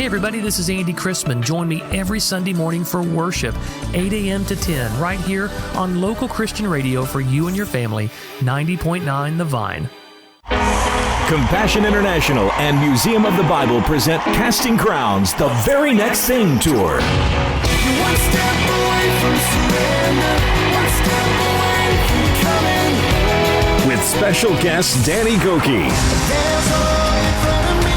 Hey everybody, this is Andy Chrisman. Join me every Sunday morning for worship, 8 a.m. to 10, right here on local Christian radio for you and your family, 90.9 The Vine. Compassion International and Museum of the Bible present Casting Crowns, The Very Next Thing Tour. One step away from surrender, one step away from coming home. With special guest Danny Goki. There's a road in front of me.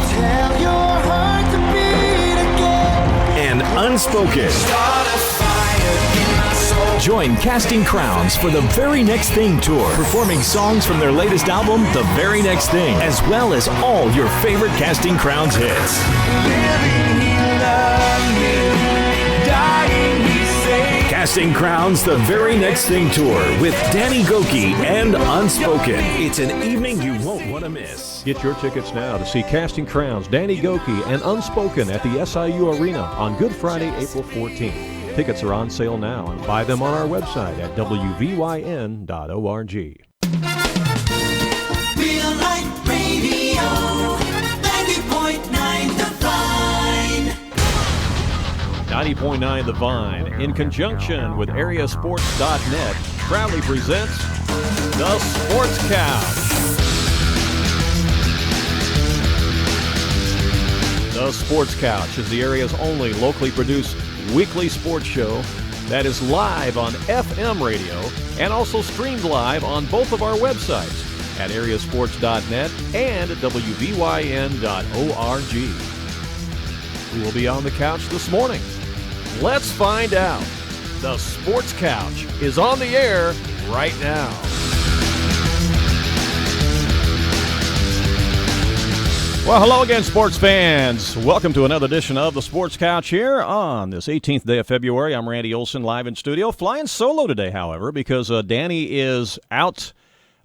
Tell your heart to beat again. And Unspoken. Start a fire in my soul. Join Casting Crowns for The Very Next Thing Tour, performing songs from their latest album, The Very Next Thing, as well as all your favorite Casting Crowns hits. Living, he loved me. Dying, he saved. Casting Crowns, The Very Next Thing Tour with Danny Goki and Unspoken. It's an evening you won't want to miss. Get your tickets now to see Casting Crowns, Danny Goki, and Unspoken at the SIU Arena on Good Friday, April 14th. Tickets are on sale now, and buy them on our website at wvyn.org. Real Life Radio, 90.9 The Vine. 90.9 The Vine, in conjunction with AreaSports.net, proudly presents The Sports Couch. The Sports Couch is the area's only locally produced weekly sports show that is live on FM radio and also streamed live on both of our websites at AreaSports.net and WVYN.org. Who will be on the couch this morning? Let's find out. The Sports Couch is on the air right now. Well, hello again, sports fans. Welcome to another edition of the Sports Couch here on this 18th day of February. I'm Randy Olson, live in studio. Flying solo today, however, because Danny is out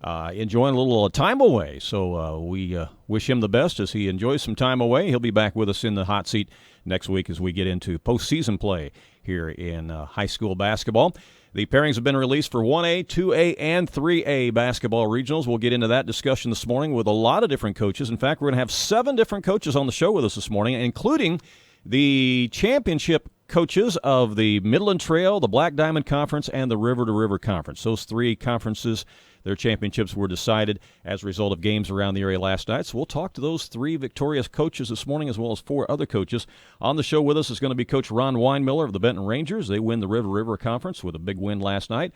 enjoying a little time away. So we wish him the best as he enjoys some time away. He'll be back with us in the hot seat next week as we get into postseason play here in high school basketball. The pairings have been released for 1A, 2A, and 3A basketball regionals. We'll get into that discussion this morning with a lot of different coaches. In fact, we're going to have 7 different coaches on the show with us this morning, including the championship coaches of the Midland Trail, the Black Diamond Conference, and the River to River Conference. Those 3 conferences, their championships were decided as a result of games around the area last night. So we'll talk to those 3 victorious coaches this morning, as well as 4 other coaches. On the show with us is going to be Coach Ron Winemiller of the Benton Rangers. They win the River to River Conference with a big win last night.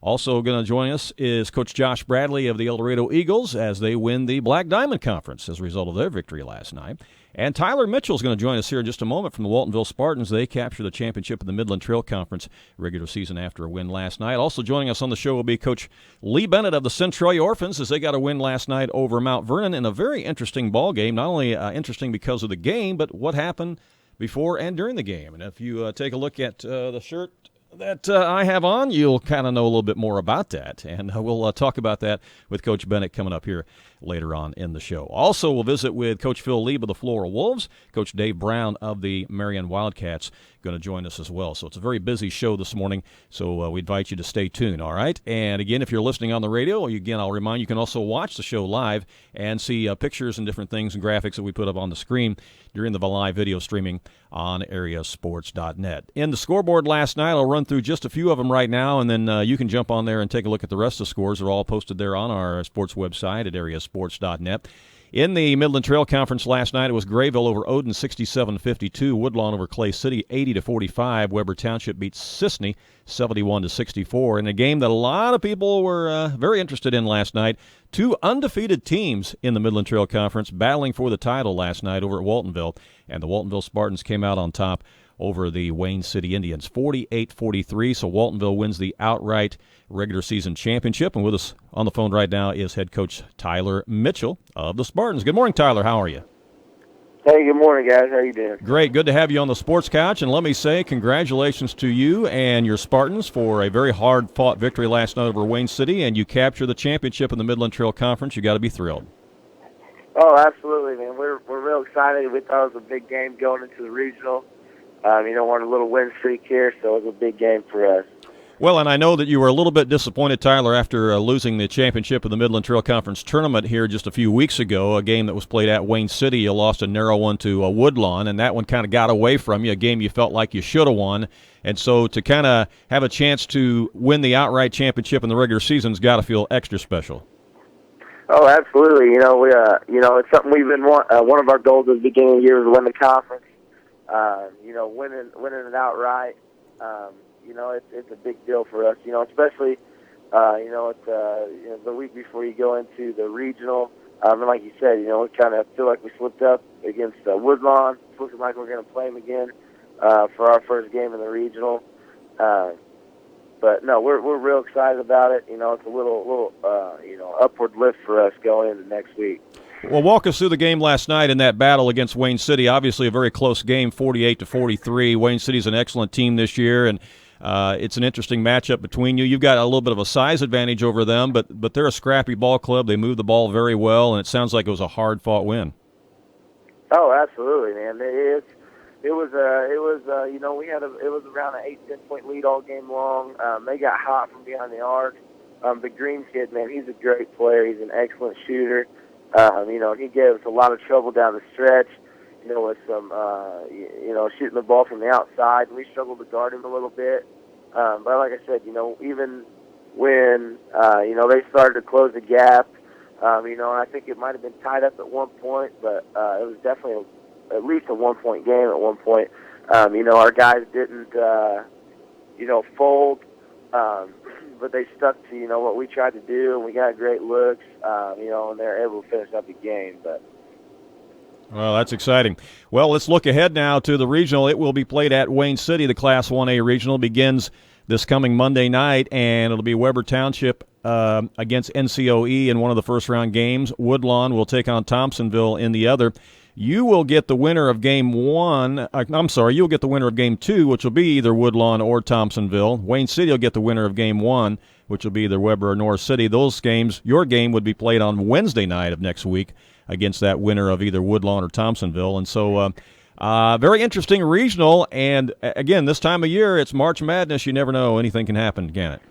Also going to join us is Coach Josh Bradley of the Eldorado Eagles as they win the Black Diamond Conference as a result of their victory last night. And Tyler Mitchell is going to join us here in just a moment from the Waltonville Spartans. They captured the championship in the Midland Trail Conference regular season after a win last night. Also joining us on the show will be Coach Leib Bennett of the Centralia Orphans as they got a win last night over Mount Vernon in a very interesting ball game. Not only interesting because of the game, but what happened before and during the game. And if you take a look at the shirt that I have on, you'll kind of know a little bit more about that. And we'll talk about that with Coach Bennett coming up here later on in the show. Also, we'll visit with Coach Phil Leib of the Flora Wolves, Coach Dave Brown of the Marion Wildcats going to join us as well. So it's a very busy show this morning, so we invite you to stay tuned, all right? And again, if you're listening on the radio, again, I'll remind you can also watch the show live and see pictures and different things and graphics that we put up on the screen during the live video streaming on AreaSports.net. In the scoreboard last night, I'll run through just a few of them right now, and then you can jump on there and take a look at the rest of the scores. They're all posted there on our sports website at AreaSports.net. In the Midland Trail Conference last night, it was Grayville over Odin 67-52, Woodlawn over Clay City 80-45, Weber Township beats Sisney 71-64. In a game that a lot of people were very interested in last night, 2 undefeated teams in the Midland Trail Conference battling for the title last night over at Waltonville, and the Waltonville Spartans came out on top over the Wayne City Indians, 48-43. So Waltonville wins the outright regular season championship. And with us on the phone right now is head coach Tyler Mitchell of the Spartans. Good morning, Tyler. How are you? Hey, good morning, guys. How you doing? Great. Good to have you on the Sports Couch. And let me say congratulations to you and your Spartans for a very hard-fought victory last night over Wayne City, and you capture the championship in the Midland Trail Conference. You got to be thrilled. Oh, absolutely, man. We're real excited. We thought it was a big game going into the regional. Want a little win streak here, so it was a big game for us. Well, and I know that you were a little bit disappointed, Tyler, after losing the championship of the Midland Trail Conference tournament here just a few weeks ago, a game that was played at Wayne City. You lost a narrow one to Woodlawn, and that one kind of got away from you, a game you felt like you should have won. And so to kind of have a chance to win the outright championship in the regular season's got to feel extra special. Oh, absolutely. It's something we've been one of our goals at the beginning of the year was to win the conference. Winning it outright. It's a big deal for us, especially, it's the week before you go into the regional. And like you said, we kind of feel like we slipped up against Woodlawn. It's looking like we're going to play them again for our first game in the regional. But no, we're real excited about it. It's a little upward lift for us going into next week. Well, walk us through the game last night in that battle against Wayne City. Obviously a very close game, 48-43. Wayne City's an excellent team this year, and it's an interesting matchup between you. You've got a little bit of a size advantage over them, but they're a scrappy ball club. They move the ball very well, and it sounds like it was a hard-fought win. Oh, absolutely, man. It was around an 8-10 point lead all game long. They got hot from behind the arc. The Green kid, man, he's a great player. He's an excellent shooter. He gave us a lot of trouble down the stretch, with some, shooting the ball from the outside. We struggled to guard him a little bit. But like I said, even when, they started to close the gap, and I think it might have been tied up at one point, but it was definitely at least a 1 point game at one point. Our guys didn't, fold. But they stuck to, what we tried to do, and we got great looks, and they're able to finish up the game. Well, that's exciting. Well, let's look ahead now to the regional. It will be played at Wayne City. The Class 1A regional begins this coming Monday night, and it'll be Weber Township against NCOE in one of the first-round games. Woodlawn will take on Thompsonville in the other. You will get the winner of Game 1. You'll get the winner of Game 2, which will be either Woodlawn or Thompsonville. Wayne City will get the winner of Game 1, which will be either Weber or North City. Those games, your game would be played on Wednesday night of next week against that winner of either Woodlawn or Thompsonville. And so very interesting regional. And, again, this time of year, it's March Madness. You never know. Anything can happen, can it?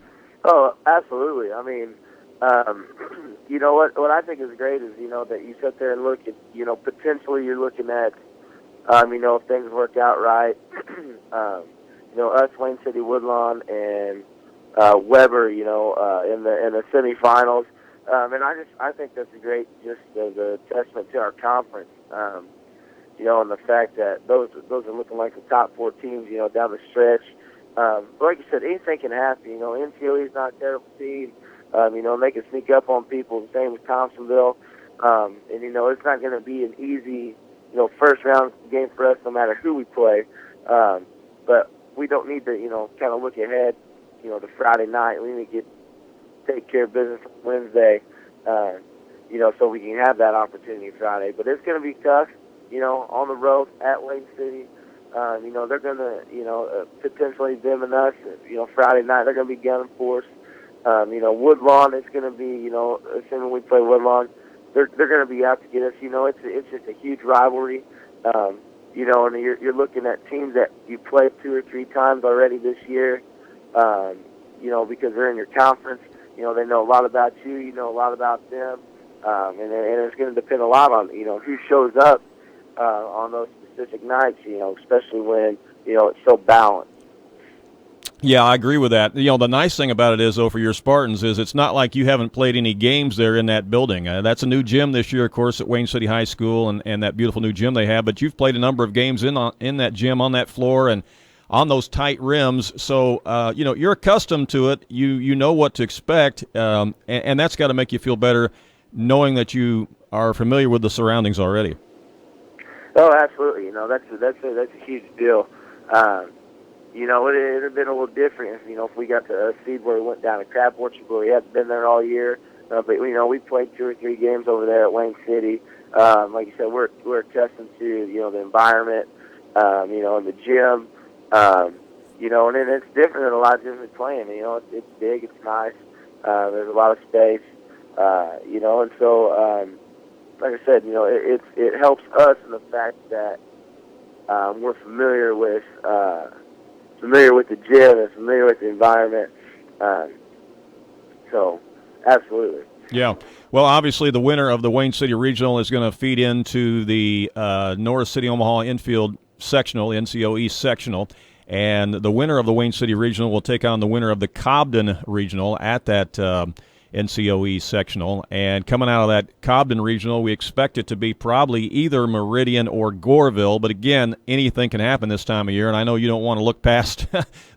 Oh, absolutely. I mean, what I think is great is, that you sit there and look at, potentially you're looking at, if things work out right, us, Wayne City, Woodlawn, and Weber, in the semifinals. And I think that's a great, just as a testament to our conference, and the fact that those are looking like the top four teams, down the stretch. But like you said, anything can happen. NCOE is not a terrible team. They can sneak up on people, the same with Thompsonville. And, it's not going to be an easy, first round game for us no matter who we play. But we don't need to, kind of look ahead, to Friday night. We need to take care of business on Wednesday, so we can have that opportunity Friday. But it's going to be tough, on the road at Wayne City. They're going to, potentially them and us, Friday night, they're going to be gunning for us. Woodlawn is going to be, assuming we play Woodlawn, they're going to be out to get us. It's just a huge rivalry. And you're looking at teams that you played 2 or 3 times already this year, because they're in your conference. They know a lot about you. You know a lot about them. And it's going to depend a lot on, who shows up on those specific nights, especially when, it's so balanced. Yeah, I agree with that. The nice thing about it is, though, for your Spartans, is it's not like you haven't played any games there in that building. That's a new gym this year, of course, at Wayne City High School, and that beautiful new gym they have. But you've played a number of games in that gym, on that floor, and on those tight rims. So, you're accustomed to it. You know what to expect, and that's got to make you feel better knowing that you are familiar with the surroundings already. Oh, absolutely. That's a huge deal. It would have been a little different if we got to a seed where we went down to Crab Orchard, where we hadn't been there all year. But we played 2 or 3 games over there at Wayne City. Like you said, we're accustomed to the environment, and the gym. And it's different than a lot of gyms we're playing. It's big, it's nice. There's a lot of space. And so like I said, it helps us in the fact that we're familiar with the gym and familiar with the environment. So, absolutely. Yeah. Well, obviously, the winner of the Wayne City Regional is going to feed into the Norris City Omaha Infield Sectional, NCO East Sectional. And the winner of the Wayne City Regional will take on the winner of the Cobden Regional at that NCO East Sectional. And coming out of that Cobden Regional, we expect it to be probably either Meridian or Goreville. But again, anything can happen this time of year. And I know you don't want to look past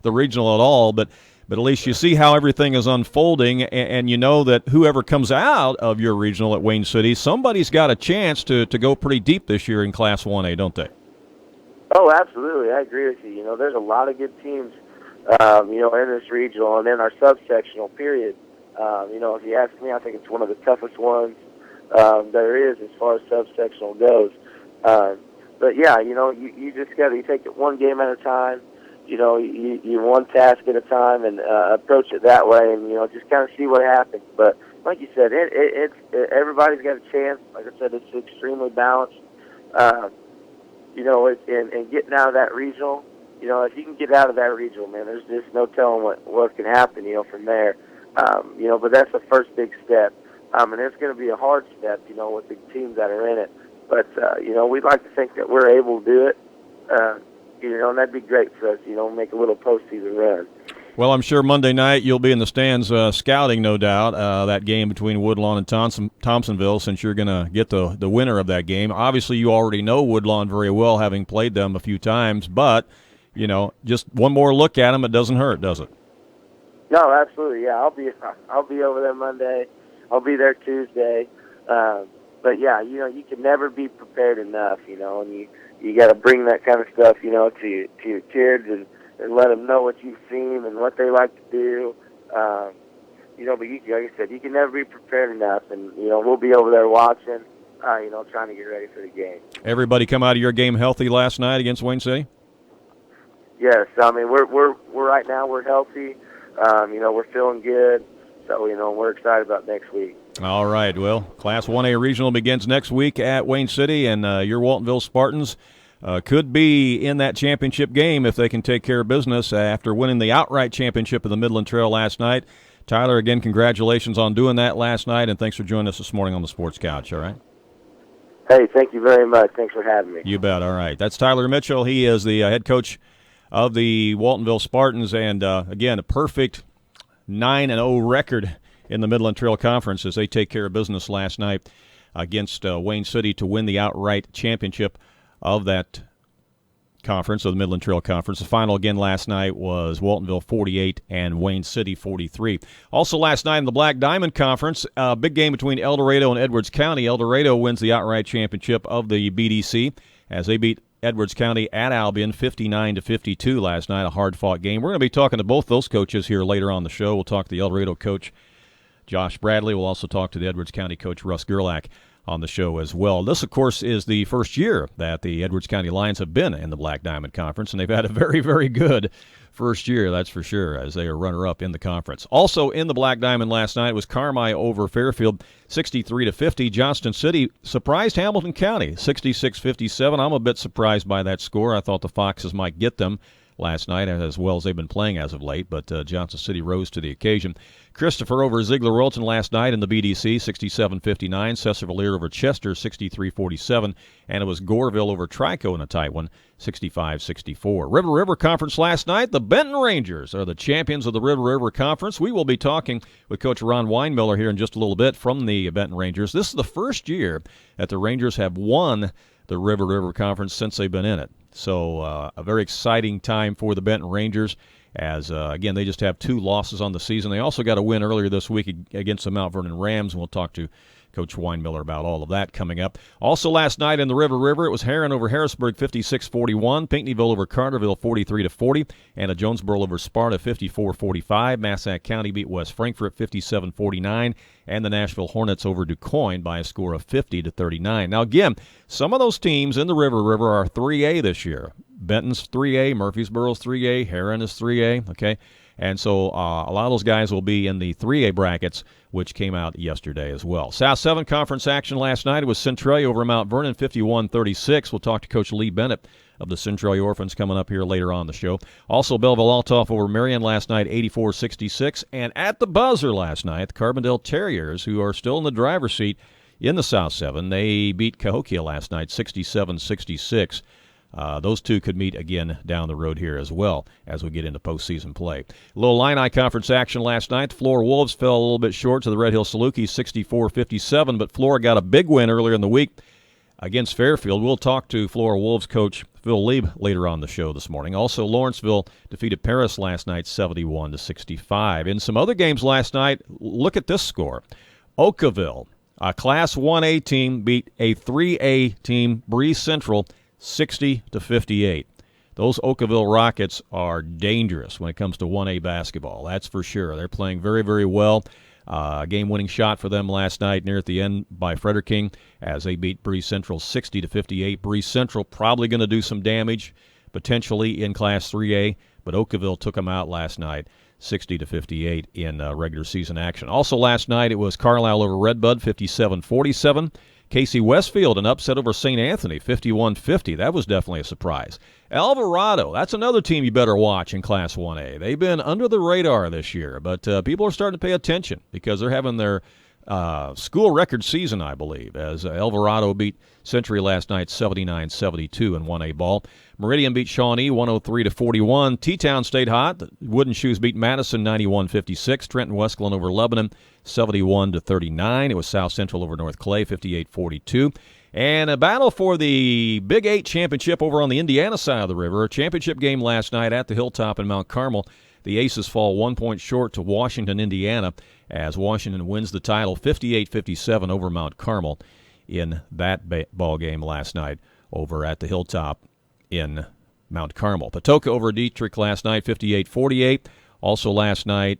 the regional at all, but at least you see how everything is unfolding, and you know that whoever comes out of your regional at Wayne City, somebody's got a chance to go pretty deep this year in Class 1A, don't they? Oh, absolutely. I agree with you. You know, there's a lot of good teams, in this regional and in our subsectional period. If you ask me, I think it's one of the toughest ones there is as far as subsectional goes. But, yeah, you just got to take it one game at a time. You one task at a time and approach it that way, and just kind of see what happens. But like you said, it's everybody's got a chance. Like I said, it's extremely balanced. And getting out of that regional, if you can get out of that regional, man, there's just no telling what can happen, from there. But that's the first big step, and it's going to be a hard step, with the teams that are in it. But we'd like to think that we're able to do it. And that'd be great for us, make a little postseason run. Well, I'm sure Monday night you'll be in the stands scouting, no doubt, that game between Woodlawn and Thompsonville, since you're going to get the winner of that game. Obviously, you already know Woodlawn very well, having played them a few times, but, just one more look at them, it doesn't hurt, does it? No, absolutely, yeah. I'll be over there Monday. I'll be there Tuesday. But, yeah, you can never be prepared enough, and you got to bring that kind of stuff, to your kids and let them know what you've seen and what they like to do. But like I said, you can never be prepared enough, and we'll be over there watching, trying to get ready for the game. Everybody come out of your game healthy last night against Wayne City? Yes, I mean we're right now we're healthy. We're feeling good, so we're excited about next week. All right, well, Class 1A Regional begins next week at Wayne City, and your Waltonville Spartans could be in that championship game if they can take care of business after winning the outright championship of the Midland Trail last night. Tyler, again, congratulations on doing that last night, and thanks for joining us this morning on the Sports Couch, all right? Hey, thank you very much. Thanks for having me. You bet, all right. That's Tyler Mitchell. He is the head coach of the Waltonville Spartans, and, again, a perfect 9-0 record in the Midland Trail Conference as they take care of business last night against Wayne City to win the outright championship of that conference, of the Midland Trail Conference. The final again last night was Waltonville 48 and Wayne City 43. Also last night in the Black Diamond Conference, a big game between Eldorado and Edwards County. Eldorado wins the outright championship of the BDC as they beat Edwards County at Albion 59-52 last night, a hard-fought game. We're going to be talking to both those coaches here later on the show. We'll talk to the Eldorado coach, Josh Bradley. We'll also talk to the Edwards County coach, Russ Gerlach, on the show as well. This, of course, is the first year that the Edwards County Lions have been in the Black Diamond Conference, and they've had a very, very good first year, that's for sure, as they are runner-up in the conference. Also in the Black Diamond last night was Carmi over Fairfield, 63-50. Johnston City surprised Hamilton County, 66-57. I'm a bit surprised by that score. I thought the Foxes might get them last night, as well as they've been playing as of late, but Johnston City rose to the occasion. Christopher over Ziegler-Wilton last night in the BDC, 67-59. Cesar-Valier over Chester, 63-47. And it was Goreville over Trico in a tight one, 65-64. River Conference last night. The Benton Rangers are the champions of the River Conference. We will be talking with Coach Ron Winemiller here in just a little bit from the Benton Rangers. This is the first year that the Rangers have won the River Conference since they've been in it. So a very exciting time for the Benton Rangers as, again, they just have 2 losses on the season. They also got a win earlier this week against the Mount Vernon Rams, and we'll talk to Coach Winemiller about all of that coming up. Also last night in the River, it was Heron over Harrisburg, 56-41. Pinckneyville over Carterville, 43-40. And Jonesboro over Sparta, 54-45. Massac County beat West Frankfort, 57-49. And the Nashville Hornets over DuQuoin by a score of 50-39. Now, again, some of those teams in the River are 3A this year. Benton's 3A, Murfreesboro's 3A, Heron is 3A, okay? And so a lot of those guys will be in the 3A brackets, which came out yesterday as well. South 7 conference action last night. It was Centralia over Mount Vernon, 51-36. We'll talk to Coach Leib Bennett of the Centralia Orphans coming up here later on the show. Also, Belleville-Altoff over Marion last night, 84-66. And at the buzzer last night, the Carbondale Terriers, who are still in the driver's seat in the South 7, they beat Cahokia last night, 67-66. Those two could meet again down the road here as well as we get into postseason play. A little Illini Conference action last night. The Flora Wolves fell a little bit short to the Red Hill Salukis, 64-57, but Flora got a big win earlier in the week against Fairfield. We'll talk to Flora Wolves coach Phil Leib later on the show this morning. Also, Lawrenceville defeated Paris last night, 71-65. In some other games last night, look at this score. Oakville, a Class 1A team, beat a 3A team, Breeze Central, 60-58. Those Oakville Rockets are dangerous when it comes to 1A basketball. That's for sure. They're playing very, very well. Game-winning shot for them last night near at the end by Frederick King as they beat Breeze Central 60-58. Breeze Central probably going to do some damage potentially in Class 3A, but Oakville took them out last night 60-58 in regular season action. Also last night it was Carlisle over Redbud 57-47. Casey Westfield, an upset over St. Anthony, 51-50. That was definitely a surprise. Eldorado, that's another team you better watch in Class 1A. They've been under the radar this year, but people are starting to pay attention because they're having their school record season, I believe, as Eldorado beat Century last night 79-72 in 1A ball. Meridian beat Shawnee 103-41. T-Town stayed hot. The Wooden Shoes beat Madison 91-56. Trenton Westglen over Lebanon 71-39. It was South Central over North Clay 58-42. And a battle for the Big 8 championship over on the Indiana side of the river. A championship game last night at the Hilltop in Mount Carmel. The Aces fall 1 point short to Washington, Indiana, as Washington wins the title 58-57 over Mount Carmel in that ball game last night over at the Hilltop in Mount Carmel. Patoka over Dietrich last night 58-48. Also last night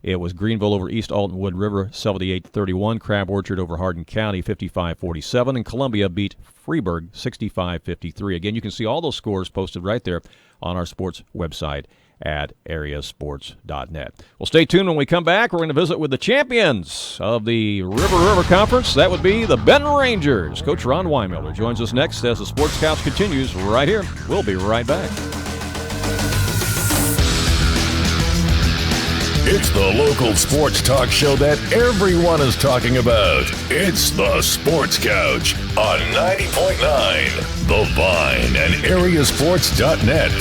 it was Greenville over East Alton Wood River 78-31. Crab Orchard over Hardin County 55-47. And Columbia beat Freeburg 65-53. Again, you can see all those scores posted right there on our sports website at AreaSports.net. Well, stay tuned when we come back. We're going to visit with the champions of the River Conference. That would be the Benton Rangers. Coach Ron Winemiller joins us next as the Sports Couch continues right here. We'll be right back. It's the local sports talk show that everyone is talking about. It's the Sports Couch on 90.9 The Vine and AreaSports.net.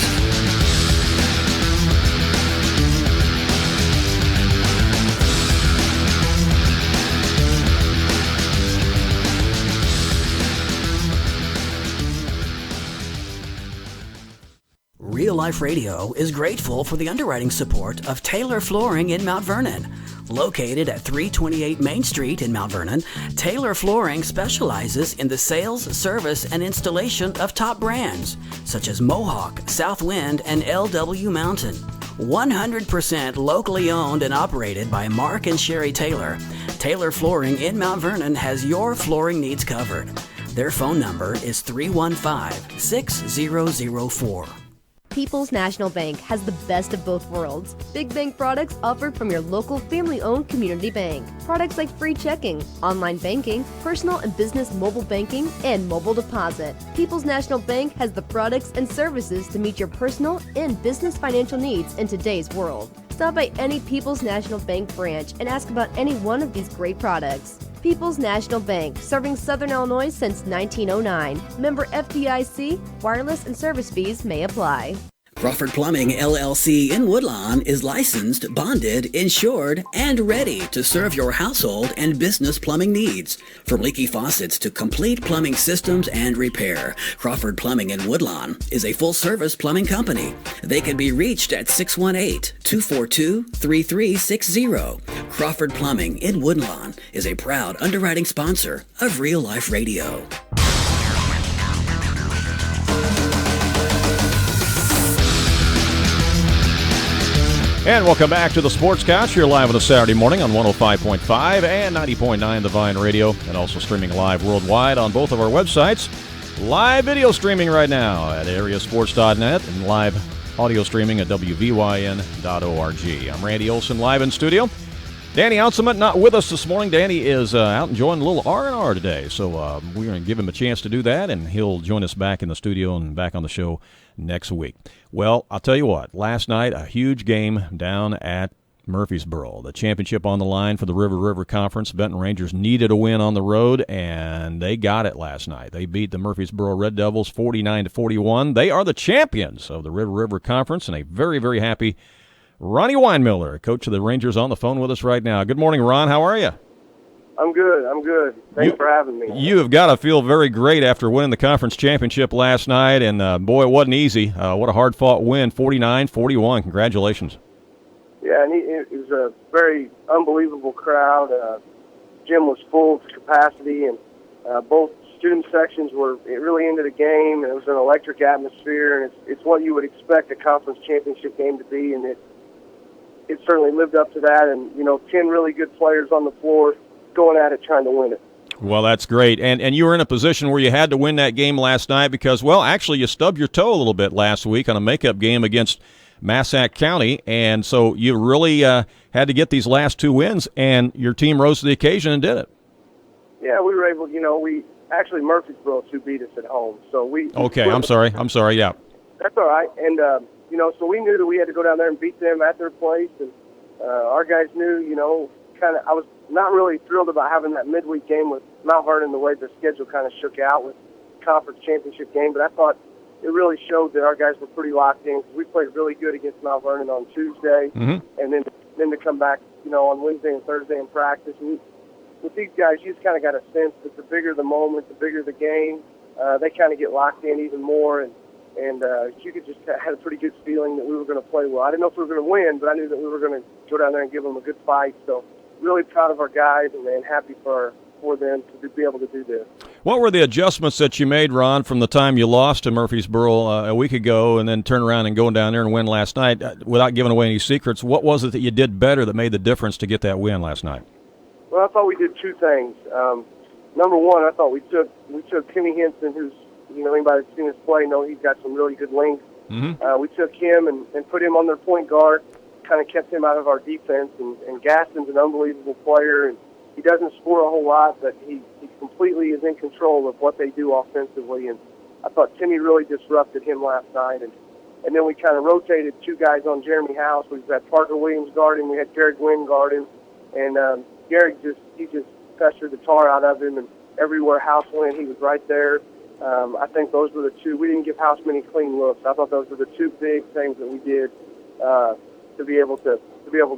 Real Life Radio is grateful for the underwriting support of Taylor Flooring in Mount Vernon. Located at 328 Main Street in Mount Vernon, Taylor Flooring specializes in the sales, service, and installation of top brands such as Mohawk, Southwind, and LW Mountain. 100% locally owned and operated by Mark and Sherry Taylor, Taylor Flooring in Mount Vernon has your flooring needs covered. Their phone number is 315-6004. People's National Bank has the best of both worlds. Big bank products offered from your local family-owned community bank. Products like free checking, online banking, personal and business mobile banking, and mobile deposit. People's National Bank has the products and services to meet your personal and business financial needs in today's world. Stop by any People's National Bank branch and ask about any one of these great products. People's National Bank, serving Southern Illinois since 1909. Member FDIC, wireless and service fees may apply. Crawford Plumbing, LLC in Woodlawn is licensed, bonded, insured, and ready to serve your household and business plumbing needs. From leaky faucets to complete plumbing systems and repair, Crawford Plumbing in Woodlawn is a full-service plumbing company. They can be reached at 618-242-3360. Crawford Plumbing in Woodlawn is a proud underwriting sponsor of Real Life Radio. And welcome back to the Sports Couch here live on a Saturday morning on 105.5 and 90.9 The Vine Radio, and also streaming live worldwide on both of our websites. Live video streaming right now at AreaSports.net and live audio streaming at WVYN.org. I'm Randy Olson, live in studio. Danny Outsummit not with us this morning. Danny is out enjoying a little R&R today, so we're going to give him a chance to do that, and he'll join us back in the studio and back on the show next week. Well, I'll tell you what, last night a huge game down at Murfreesboro. The championship on the line for the River Conference. Benton Rangers needed a win on the road, and they got it last night. They beat the Murfreesboro Red Devils 49-41. They are the champions of the River Conference, and a very, very happy Ronnie Winemiller, coach of the Rangers, on the phone with us right now. Good morning, Ron. How are you? I'm good. Thanks for having me. You have got to feel very great after winning the conference championship last night, and boy, it wasn't easy. What a hard-fought win, 49-41. Congratulations. Yeah, and it was a very unbelievable crowd. Gym was full to capacity, and both student sections were really into the game, and it was an electric atmosphere, and it's what you would expect a conference championship game to be, and it certainly lived up to that. And 10 really good players on the floor going at it, trying to win it. Well, that's great. And you were in a position where you had to win that game last night because, well, actually you stubbed your toe a little bit last week on a makeup game against Massac County, and so you really had to get these last two wins, and your team rose to the occasion and did it. Yeah, we were able, actually Murfreesboro beat us at home. So we Okay, I'm sorry, yeah. That's all right. And, so we knew that we had to go down there and beat them at their place, and our guys knew, I was not really thrilled about having that midweek game with Mount Vernon the way the schedule kind of shook out with conference championship game, but I thought it really showed that our guys were pretty locked in because we played really good against Mount Vernon on Tuesday, and then to come back, on Wednesday and Thursday in practice. And with these guys, you just kind of got a sense that the bigger the moment, the bigger the game, they kind of get locked in even more, and you could just had a pretty good feeling that we were going to play well. I didn't know if we were going to win, but I knew that we were going to go down there and give them a good fight. So really proud of our guys and happy for them to be able to do this. What were the adjustments that you made, Ron, from the time you lost to Murfreesboro a week ago and then turn around and going down there and win last night? Without giving away any secrets, what was it that you did better that made the difference to get that win last night? Well, I thought we did two things. Number one, I thought we took Timmy Henson, who's, anybody that's seen us play know he's got some really good length. We took him and put him on their point guard, kind of kept him out of our defense, and Gaston's an unbelievable player, and he doesn't score a whole lot, but he completely is in control of what they do offensively, and I thought Timmy really disrupted him last night, and then we kind of rotated two guys on Jeremy House. We've got Parker Williams guarding, we had Garrett Gwynn guarding, and Garrett just pestered the tar out of him, and everywhere House went, he was right there. I think those were the two. We didn't give House many clean looks. I thought those were the two big things that we did to be able to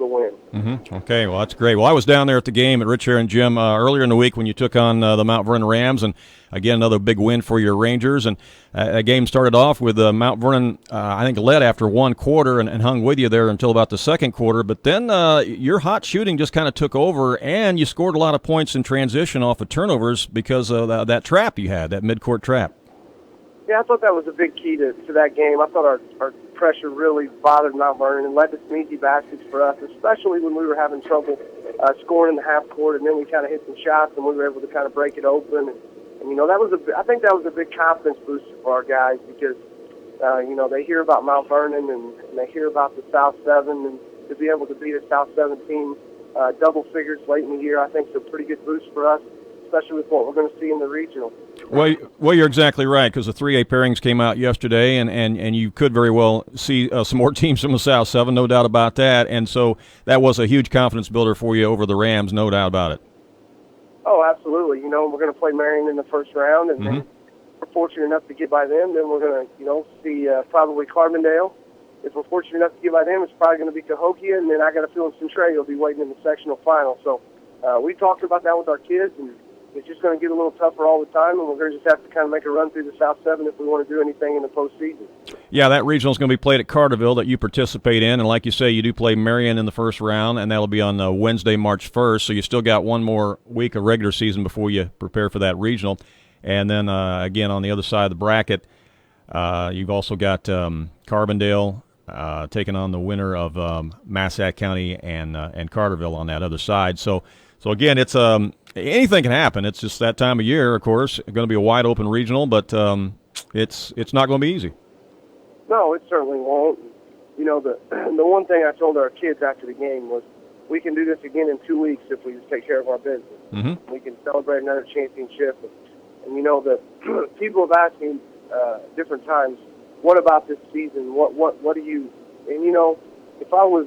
win. Okay, well, that's great. Well, I was down there at the game at Rich Heron Gym earlier in the week when you took on the Mount Vernon Rams, and again, another big win for your Rangers. And that game started off with Mount Vernon, I think, led after one quarter and hung with you there until about the second quarter. But then your hot shooting just kind of took over, and you scored a lot of points in transition off of turnovers because of that trap you had, that midcourt trap. Yeah, I thought that was a big key to that game. I thought our pressure really bothered Mount Vernon and led to some easy baskets for us, especially when we were having trouble scoring in the half court, and then we kind of hit some shots and we were able to kind of break it open. And I think that was a big confidence booster for our guys because, they hear about Mount Vernon and they hear about the South 7, and to be able to beat a South 7 team double figures late in the year, I think is a pretty good boost for us, especially with what we're going to see in the regional. Well, you're exactly right, because the 3A pairings came out yesterday, and you could very well see some more teams from the South 7, no doubt about that. And so that was a huge confidence builder for you over the Rams, no doubt about it. Oh, absolutely. We're going to play Marion in the first round, and then if we're fortunate enough to get by them, then we're going to, see probably Carbondale. If we're fortunate enough to get by them, it's probably going to be Cahokia, and then I got a feeling Centralia will be waiting in the sectional final. So we talked about that with our kids, and it's just going to get a little tougher all the time, and we're going to just have to kind of make a run through the South 7 if we want to do anything in the postseason. Yeah, that regional is going to be played at Carterville that you participate in, and like you say, you do play Marion in the first round, and that'll be on Wednesday, March 1st, so you still got one more week of regular season before you prepare for that regional. And then, again, on the other side of the bracket, you've also got Carbondale taking on the winner of Massac County and Carterville on that other side. So again, it's anything can happen. It's just that time of year, of course. It's going to be a wide open regional, but it's not going to be easy. No, it certainly won't. You know, the one thing I told our kids after the game was, we can do this again in 2 weeks if we just take care of our business. Mm-hmm. We can celebrate another championship. And you know, the people have asked me different times, what about this season? What do you? And you know, if I was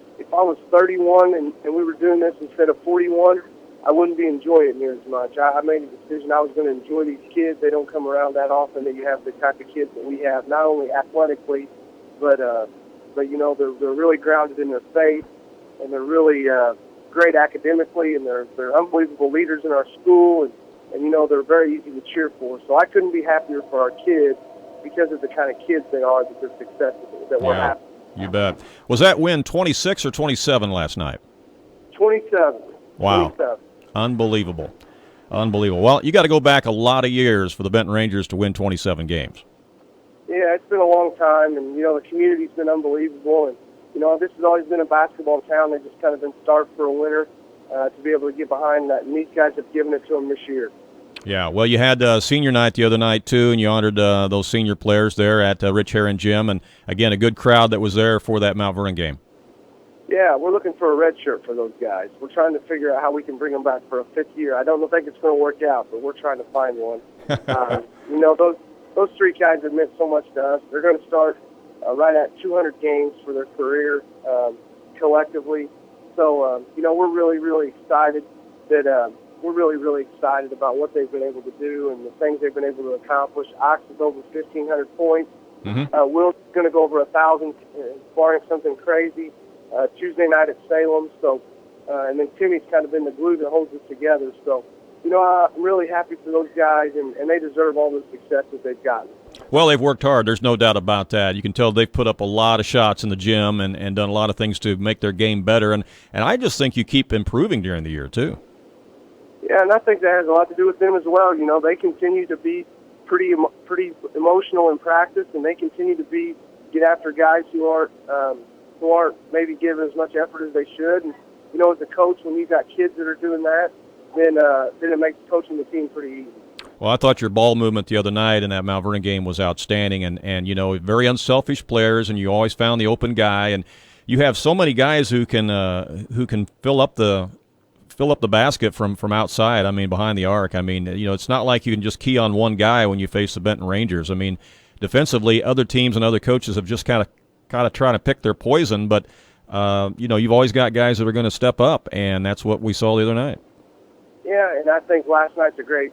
31 and we were doing this instead of 41, I wouldn't be enjoying it near as much. I made a decision I was going to enjoy these kids. They don't come around that often that you have the type of kids that we have, not only athletically, but you know, they're really grounded in their faith, and they're really great academically, and they're unbelievable leaders in our school, and you know, they're very easy to cheer for. So I couldn't be happier for our kids because of the kind of kids they are, that they're successful, that we're happy. You bet. Was that win 26 or 27 last night? 27. Wow. 27. Unbelievable. Well, you got to go back a lot of years for the Benton Rangers to win 27 games. Yeah, it's been a long time, and, you know, the community's been unbelievable, and, you know, this has always been a basketball town. They've just kind of been starved for a winner to be able to get behind that, and these guys have given it to them this year. Yeah, well, you had senior night the other night, too, and you honored those senior players there at Rich Heron Gym, and, again, a good crowd that was there for that Mount Vernon game. Yeah, we're looking for a red shirt for those guys. We're trying to figure out how we can bring them back for a fifth year. I don't think it's going to work out, but we're trying to find one. You know, those three guys have meant so much to us. They're going to start right at 200 games for their career collectively. So, you know, we're really, really excited that we're really, really excited about what they've been able to do and the things they've been able to accomplish. Ox is over 1,500 points. Mm-hmm. Will's going to go over 1,000, barring something crazy, Tuesday night at Salem. So, and then Timmy's kind of been the glue that holds us together. So, you know, I'm really happy for those guys, and they deserve all the success that they've gotten. Well, they've worked hard. There's no doubt about that. You can tell they've put up a lot of shots in the gym and done a lot of things to make their game better. And I just think you keep improving during the year, too. Yeah, and I think that has a lot to do with them as well. You know, they continue to be pretty emotional in practice, and they continue to get after guys who aren't maybe giving as much effort as they should. And, you know, as a coach, when you've got kids that are doing that, then it makes coaching the team pretty easy. Well, I thought your ball movement the other night in that Mount Vernon game was outstanding, and you know, very unselfish players, and you always found the open guy, and you have so many guys who can fill up the basket from outside. I mean, behind the arc. I mean, you know, it's not like you can just key on one guy when you face the Benton Rangers. I mean, defensively, other teams and other coaches have just kind of trying to pick their poison, but you know, you've always got guys that are going to step up, and that's what we saw the other night. Yeah, and I think last night's a great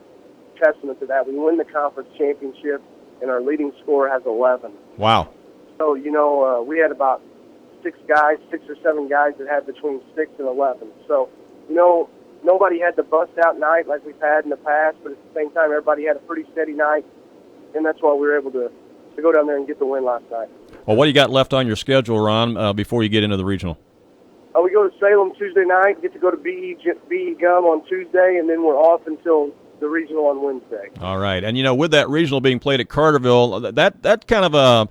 testament to that. We win the conference championship, and our leading scorer has 11. Wow. So, you know, we had about 6 or 7 guys that had between 6 and 11. So, you know, nobody had the bust-out night like we've had in the past, but at the same time, everybody had a pretty steady night, and that's why we were able to go down there and get the win last night. Well, what do you got left on your schedule, Ron, before you get into the regional? We go to Salem Tuesday night, get to go to BE Gum on Tuesday, and then we're off until the regional on Wednesday. All right. And, you know, with that regional being played at Carterville, that kind of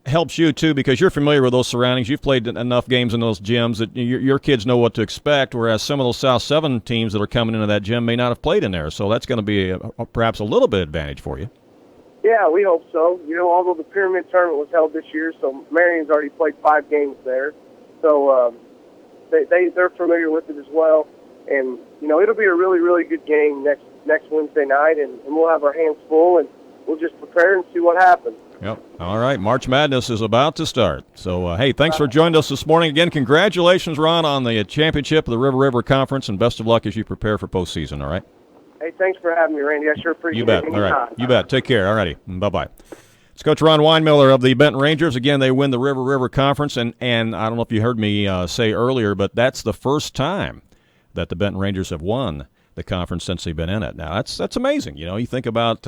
helps you, too, because you're familiar with those surroundings. You've played enough games in those gyms that your kids know what to expect, whereas some of those South 7 teams that are coming into that gym may not have played in there. So that's going to be perhaps a little bit of advantage for you. Yeah, we hope so. You know, although the Pyramid Tournament was held this year, so Marion's already played 5 games there. So they're familiar with it as well. And, you know, it'll be a really, really good game next Wednesday night, and we'll have our hands full, and we'll just prepare and see what happens. Yep. All right. March Madness is about to start. So, hey, thanks for joining us this morning. Again, congratulations, Ron, on the championship of the River Conference, and best of luck as you prepare for postseason, all right? Hey, thanks for having me, Randy. I sure appreciate it. You bet. All right. You bet. Take care. All righty. Bye-bye. It's Coach Ron Winemiller of the Benton Rangers. Again, they win the River Conference, and I don't know if you heard me say earlier, but that's the first time that the Benton Rangers have won the conference since they've been in it. Now, that's amazing. You know, you think about,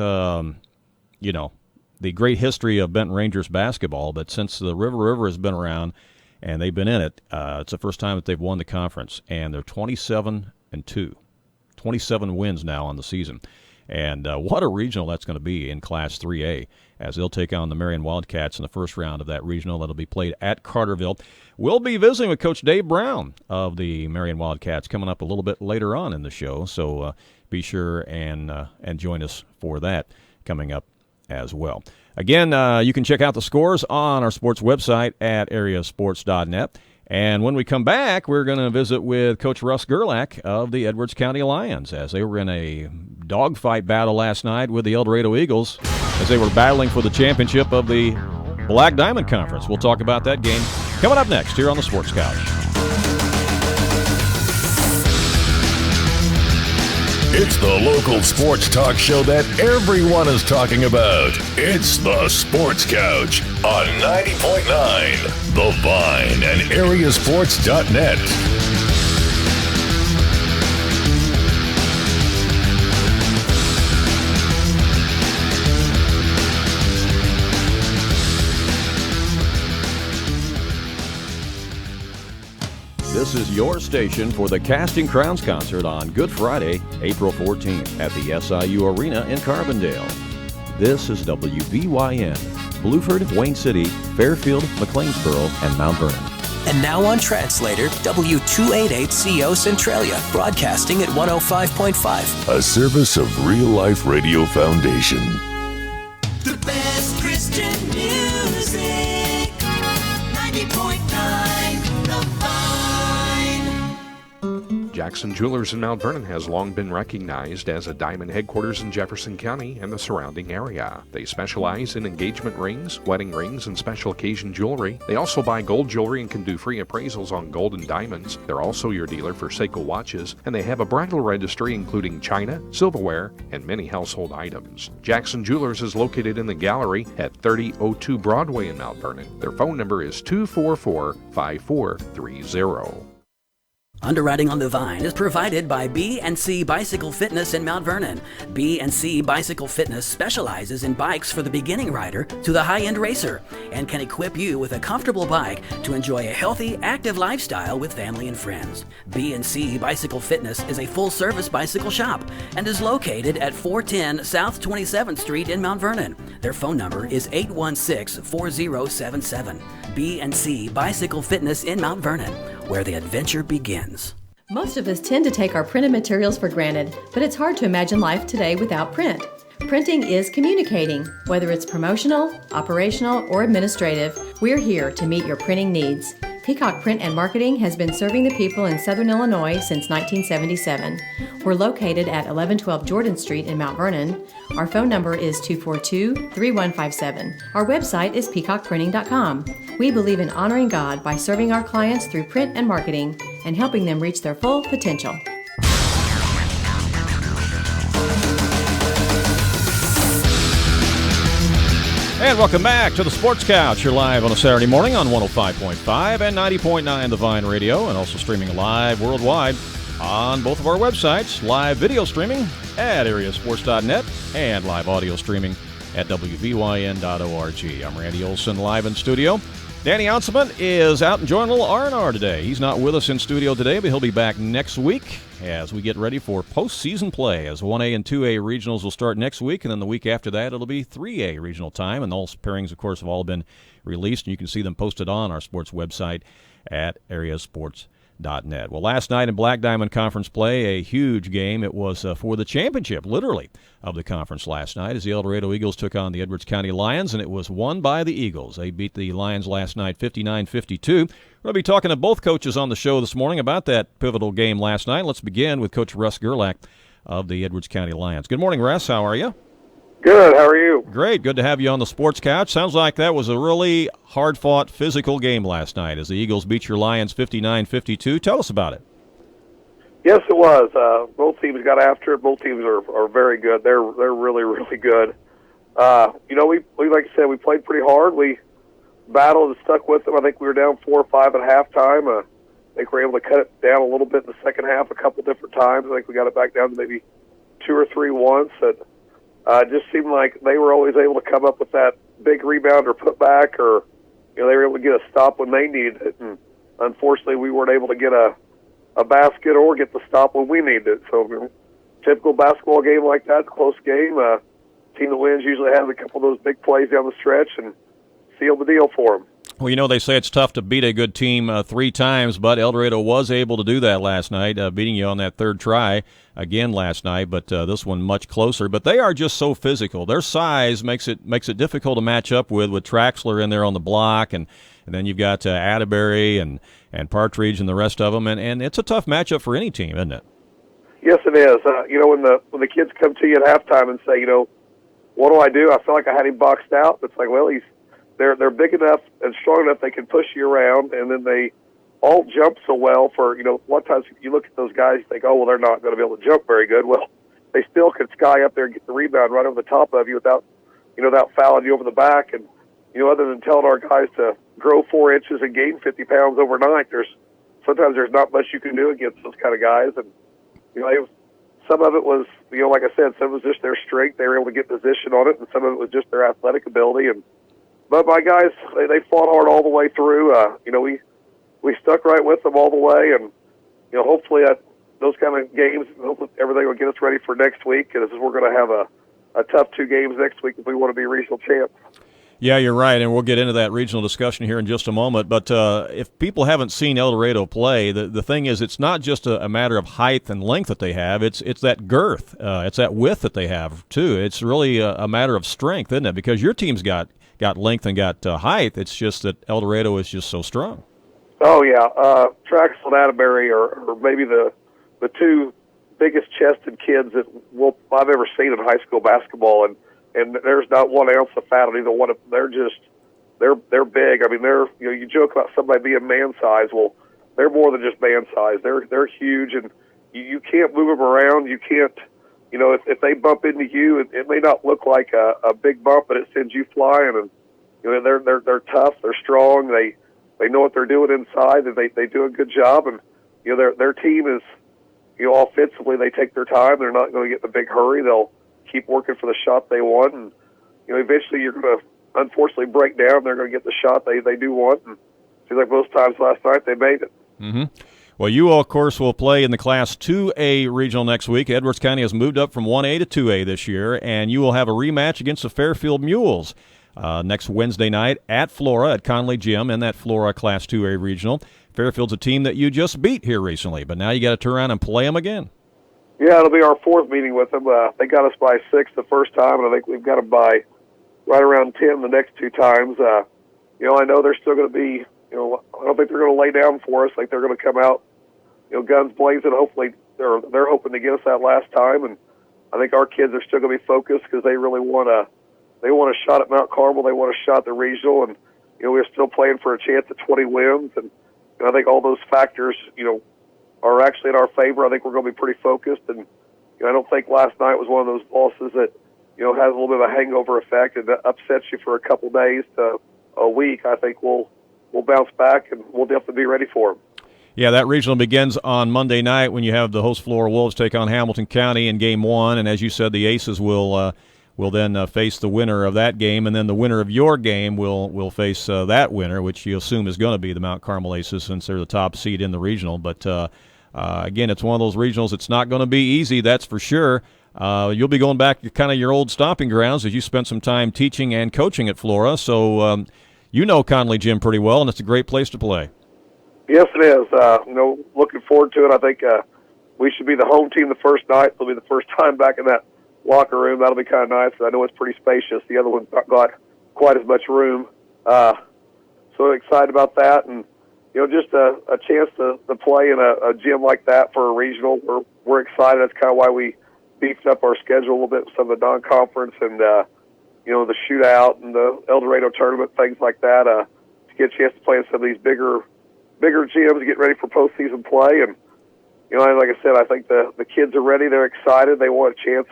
you know, the great history of Benton Rangers basketball, but since the River has been around and they've been in it, it's the first time that they've won the conference, and they're 27-2. 27 wins now on the season. And what a regional that's going to be in Class 3A, as they'll take on the Marion Wildcats in the first round of that regional. That'll be played at Carterville. We'll be visiting with Coach Dave Brown of the Marion Wildcats coming up a little bit later on in the show, so be sure and join us for that coming up as well. Again, you can check out the scores on our sports website at AreaSports.net. And when we come back, we're going to visit with Coach Russ Gerlach of the Edwards County Lions, as they were in a dogfight battle last night with the Eldorado Eagles as they were battling for the championship of the Black Diamond Conference. We'll talk about that game coming up next here on the Sports Couch. It's the local sports talk show that everyone is talking about. It's the Sports Couch on 90.9 The Vine and AreaSports.net. This is your station for the Casting Crowns concert on Good Friday, April 14th at the SIU Arena in Carbondale. This is WVYN, Blueford, Wayne City, Fairfield, McLeansboro, and Mount Vernon. And now on Translator, W288CO Centralia, broadcasting at 105.5. A service of Real Life Radio Foundation. The best Christian music, 90.9 The Vine. Jackson Jewelers in Mount Vernon has long been recognized as a diamond headquarters in Jefferson County and the surrounding area. They specialize in engagement rings, wedding rings, and special occasion jewelry. They also buy gold jewelry and can do free appraisals on gold and diamonds. They're also your dealer for Seiko watches, and they have a bridal registry including china, silverware, and many household items. Jackson Jewelers is located in the gallery at 3002 Broadway in Mount Vernon. Their phone number is 244-5430. Underwriting on the Vine is provided by B&C Bicycle Fitness in Mount Vernon. B&C Bicycle Fitness specializes in bikes for the beginning rider to the high-end racer and can equip you with a comfortable bike to enjoy a healthy, active lifestyle with family and friends. B&C Bicycle Fitness is a full-service bicycle shop and is located at 410 South 27th Street in Mount Vernon. Their phone number is 816-4077. B&C Bicycle Fitness in Mount Vernon, where the adventure begins. Most of us tend to take our printed materials for granted, but it's hard to imagine life today without print. Printing is communicating. Whether it's promotional, operational, or administrative, we're here to meet your printing needs. Peacock Print and Marketing has been serving the people in Southern Illinois since 1977. We're located at 1112 Jordan Street in Mount Vernon. Our phone number is 242-3157. Our website is peacockprinting.com. We believe in honoring God by serving our clients through print and marketing and helping them reach their full potential. And welcome back to the Sports Couch. You're live on a Saturday morning on 105.5 and 90.9 The Vine Radio, and also streaming live worldwide on both of our websites, live video streaming at AreaSports.net and live audio streaming at WVYN.org. I'm Randy Olson, live in studio. Danny Outsman is out enjoying a little R&R today. He's not with us in studio today, but he'll be back next week as we get ready for postseason play, as 1A and 2A regionals will start next week, and then the week after that it'll be 3A regional time, and those pairings, of course, have all been released, and you can see them posted on our sports website at AreaSports.net. Well, last night in Black Diamond Conference play, a huge game. It was for the championship, literally, of the conference last night as the Eldorado Eagles took on the Edwards County Lions, and it was won by the Eagles. They beat the Lions last night 59-52. We're going to be talking to both coaches on the show this morning about that pivotal game last night. Let's begin with Coach Russ Gerlach of the Edwards County Lions. Good morning, Russ. How are you? Good. How are you? Great. Good to have you on the Sports Couch. Sounds like that was a really hard-fought, physical game last night as the Eagles beat your Lions 59-52. Tell us about it. Yes, it was. Both teams got after it. Both teams are very good. They're really, really good. We like I said, we played pretty hard. We battled and stuck with them. I think we were down 4 or 5 at halftime. I think we were able to cut it down a little bit in the second half a couple different times. I think we got it back down to maybe 2 or 3 once. And it just seemed like they were always able to come up with that big rebound or put back, or they were able to get a stop when they needed it. And unfortunately, we weren't able to get a basket or get the stop when we needed it. So, typical basketball game like that, close game. Team that wins usually has a couple of those big plays down the stretch and seal the deal for them. Well, they say it's tough to beat a good team 3 times, but Eldorado was able to do that last night, beating you on that third try again last night, but this one much closer. But they are just so physical. Their size makes it difficult to match up with Traxler in there on the block, and then you've got Atterbury and Partridge and the rest of them, and it's a tough matchup for any team, isn't it? Yes, it is. When the kids come to you at halftime and say, what do? I feel like I had him boxed out. It's like, well, they're big enough and strong enough they can push you around, and then they all jump so well. For a lot of times you look at those guys, you think, oh, well, they're not going to be able to jump very good. Well, they still can sky up there and get the rebound right over the top of you without fouling you over the back. And other than telling our guys to grow 4 inches and gain 50 pounds overnight, sometimes there's not much you can do against those kind of guys. And some of it was, like I said, some of it was just their strength. They were able to get position on it, and some of it was just their athletic ability. But my guys, they fought hard all the way through. We stuck right with them all the way, and hopefully those kind of games, hopefully everything will get us ready for next week. And we're going to have a tough 2 games next week if we want to be regional champs. Yeah, you're right, and we'll get into that regional discussion here in just a moment. But if people haven't seen Eldorado play, the thing is, it's not just a matter of height and length that they have. It's that girth. It's that width that they have, too. It's really a matter of strength, isn't it? Because your team's got length and got height. It's just that Eldorado is just so strong. Oh, yeah. Traxel and Atterbury are maybe the 2 biggest chested kids that I've ever seen in high school basketball, and there's not 1 ounce of fat on either one of them. They're big. I mean, you joke about somebody being man size. Well, they're more than just man size. They're huge, and you can't move them around. You can't, if they bump into you, it may not look like a big bump, but it sends you flying. And they're tough. They're strong. They know what they're doing inside, and they do a good job. And their team is, offensively, they take their time. They're not going to get in a big hurry. They'll keep working for the shot they want, and eventually you're going to unfortunately break down. They're going to get the shot they do want, and it seems like most times last night they made it. Mm-hmm. Well, you, of course, will play in the Class 2A regional next week. Edwards County has moved up from 1A to 2A this year, and you will have a rematch against the Fairfield Mules next Wednesday night at Flora at Conley Gym in that Flora Class 2A regional. Fairfield's a team that you just beat here recently, but now you got to turn around and play them again. Yeah, it'll be our 4th meeting with them. They got us by 6 the first time, and I think we've got them by right around 10 the next 2 times. I know they're still going to be, I don't think they're going to lay down for us. Like, they're going to come out, guns blazing. Hopefully, they're hoping to get us that last time, and I think our kids are still going to be focused because they really want a shot at Mount Carmel. They want a shot at the regional, and we're still playing for a chance at 20 wins. And I think all those factors, are actually in our favor. I think we're going to be pretty focused, and I don't think last night was one of those losses that has a little bit of a hangover effect and upsets you for a couple days to a week. I think we'll bounce back, and we'll definitely be ready for them. Yeah, that regional begins on Monday night when you have the host Flora Wolves take on Hamilton County in Game 1, and as you said, the Aces will then face the winner of that game, and then the winner of your game will face that winner, which you assume is going to be the Mount Carmel Aces since they're the top seed in the regional. But again, it's one of those regionals. It's not going to be easy, that's for sure. You'll be going back to kind of your old stomping grounds as you spent some time teaching and coaching at Flora. So you know Conley Gym pretty well, and it's a great place to play. Yes, it is. Looking forward to it. I think we should be the home team the first night. It'll be the first time back in that locker room. That'll be kind of nice. I know it's pretty spacious. The other one's not got quite as much room. So excited about that, and just a chance to play in a gym like that for a regional. We're excited. That's kind of why we beefed up our schedule a little bit with some of the non-conference and the shootout and the Eldorado tournament, things like that. To get a chance to play in some of these bigger gyms, get ready for postseason play, and like I said, I think the kids are ready. They're excited. They want a chance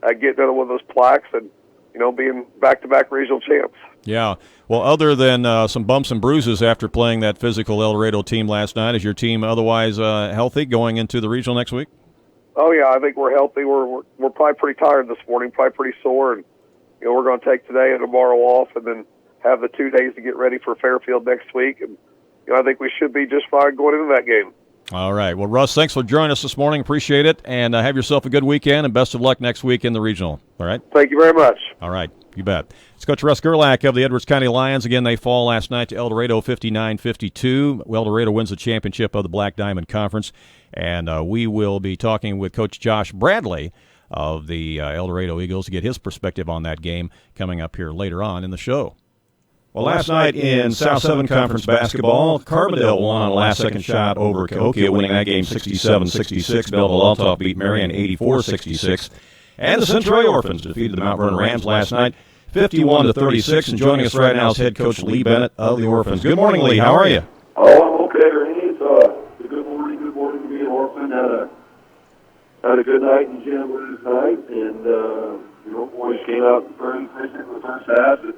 at getting another one of those plaques and being back-to-back regional champs. Yeah. Well, other than some bumps and bruises after playing that physical Eldorado team last night, is your team otherwise healthy going into the regional next week? Oh yeah, I think we're healthy. We're probably pretty tired this morning, probably pretty sore, and we're going to take today and tomorrow off, and then have the 2 days to get ready for Fairfield next week. And I think we should be just fine going into that game. All right. Well, Russ, thanks for joining us this morning. Appreciate it, and have yourself a good weekend, and best of luck next week in the regional. All right. Thank you very much. All right. You bet. It's Coach Russ Gerlach of the Edwards County Lions. Again, they fall last night to Eldorado 59-52. Eldorado wins the championship of the Black Diamond Conference. And we will be talking with Coach Josh Bradley of the Eldorado Eagles to get his perspective on that game coming up here later on in the show. Well, last night in South 7 Conference basketball, Carbondale won on a last-second shot over Cahokia, winning that game 67-66. Belleville-Althoff beat Marion 84-66. And the Centralia Orphans defeated the Mount Vernon Rams last night 51-36. And joining us right now is head coach Leib Bennett of the Orphans. Good morning, Lee. How are you? Oh, I'm okay, Randy. It's a good morning to be an Orphan. Had a good night in gym tonight, and boys came out very efficient in the first half and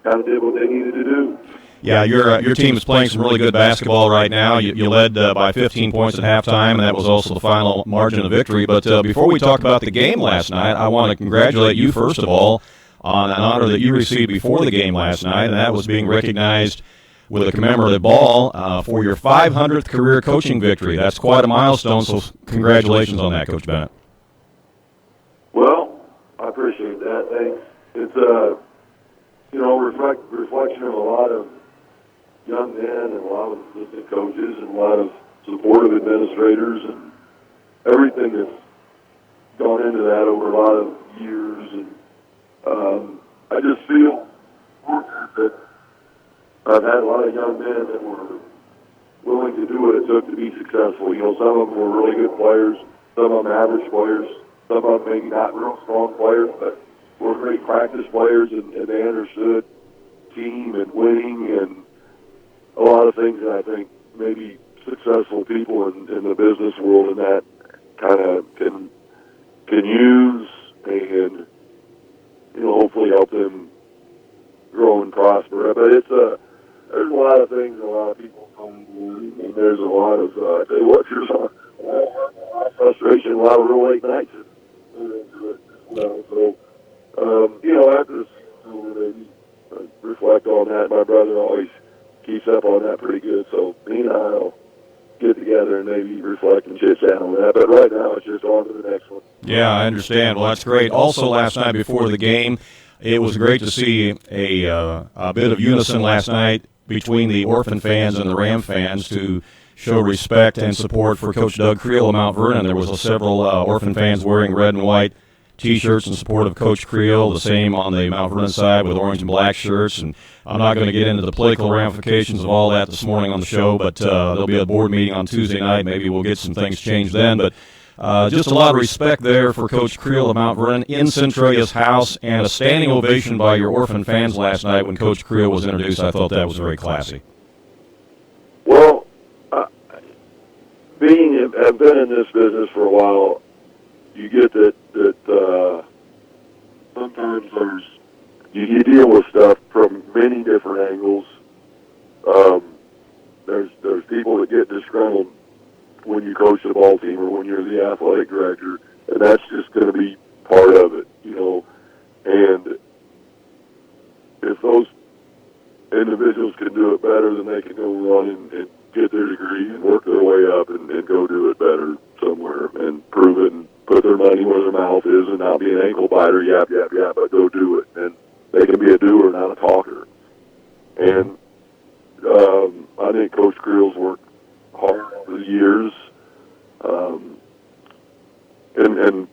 kind of did what they needed to do. Yeah, your team is playing some really good basketball right now. You led by 15 points at halftime, and that was also the final margin of victory. But before we talk about the game last night, I want to congratulate you, first of all, on an honor that you received before the game last night, and that was being recognized with a commemorative ball for your 500th career coaching victory. That's quite a milestone, so congratulations on that, Coach Bennett. Well, I appreciate that. Thanks. It's a reflection of a lot of young men and a lot of assistant coaches and a lot of supportive administrators and everything that's gone into that over a lot of years. And I just feel fortunate that I've had a lot of young men that were willing to do what it took to be successful. Some of them were really good players, some of them average players, some of them maybe not real strong players, but were great practice players, and they understood team and winning and a lot of things that I think maybe successful people in the business world and that kind of can use and hopefully help them grow and prosper. But there's a lot of things, a lot of people come and there's a lot of I tell you what, there's a lot of frustration, a lot of real late nights into it as well. So after this, maybe reflect on that. My brother always keeps up on that pretty good, so me and I'll get together and maybe reflect and chit-chat on that. But right now, it's just on to the next one. Yeah, I understand. Well, that's great. Also, last night before the game, it was great to see a bit of unison last night between the Orphan fans and the Ram fans to show respect and support for Coach Doug Creel of Mount Vernon. There was several Orphan fans wearing red and white T-shirts in support of Coach Creel, the same on the Mount Vernon side with orange and black shirts. And I'm not going to get into the political ramifications of all that this morning on the show, but there'll be a board meeting on Tuesday night. Maybe we'll get some things changed then. But just a lot of respect there for Coach Creel of Mount Vernon in Centralia's house, and a standing ovation by your Orphan fans last night when Coach Creel was introduced. I thought that was very classy. Well, I've been in this business for a while, you get that sometimes you deal with stuff from many different angles. There's people that get disgruntled when you coach the ball team or when you're the athletic director, and that's just going to be part of it, And if those individuals can do it better, then they can go on and get their degree and work their way up and go do it better somewhere and prove it and put their money where their mouth is and not be an ankle biter, yap, but go do it. And they can be a doer, not a talker. And I think Coach Creel's worked hard over the years. And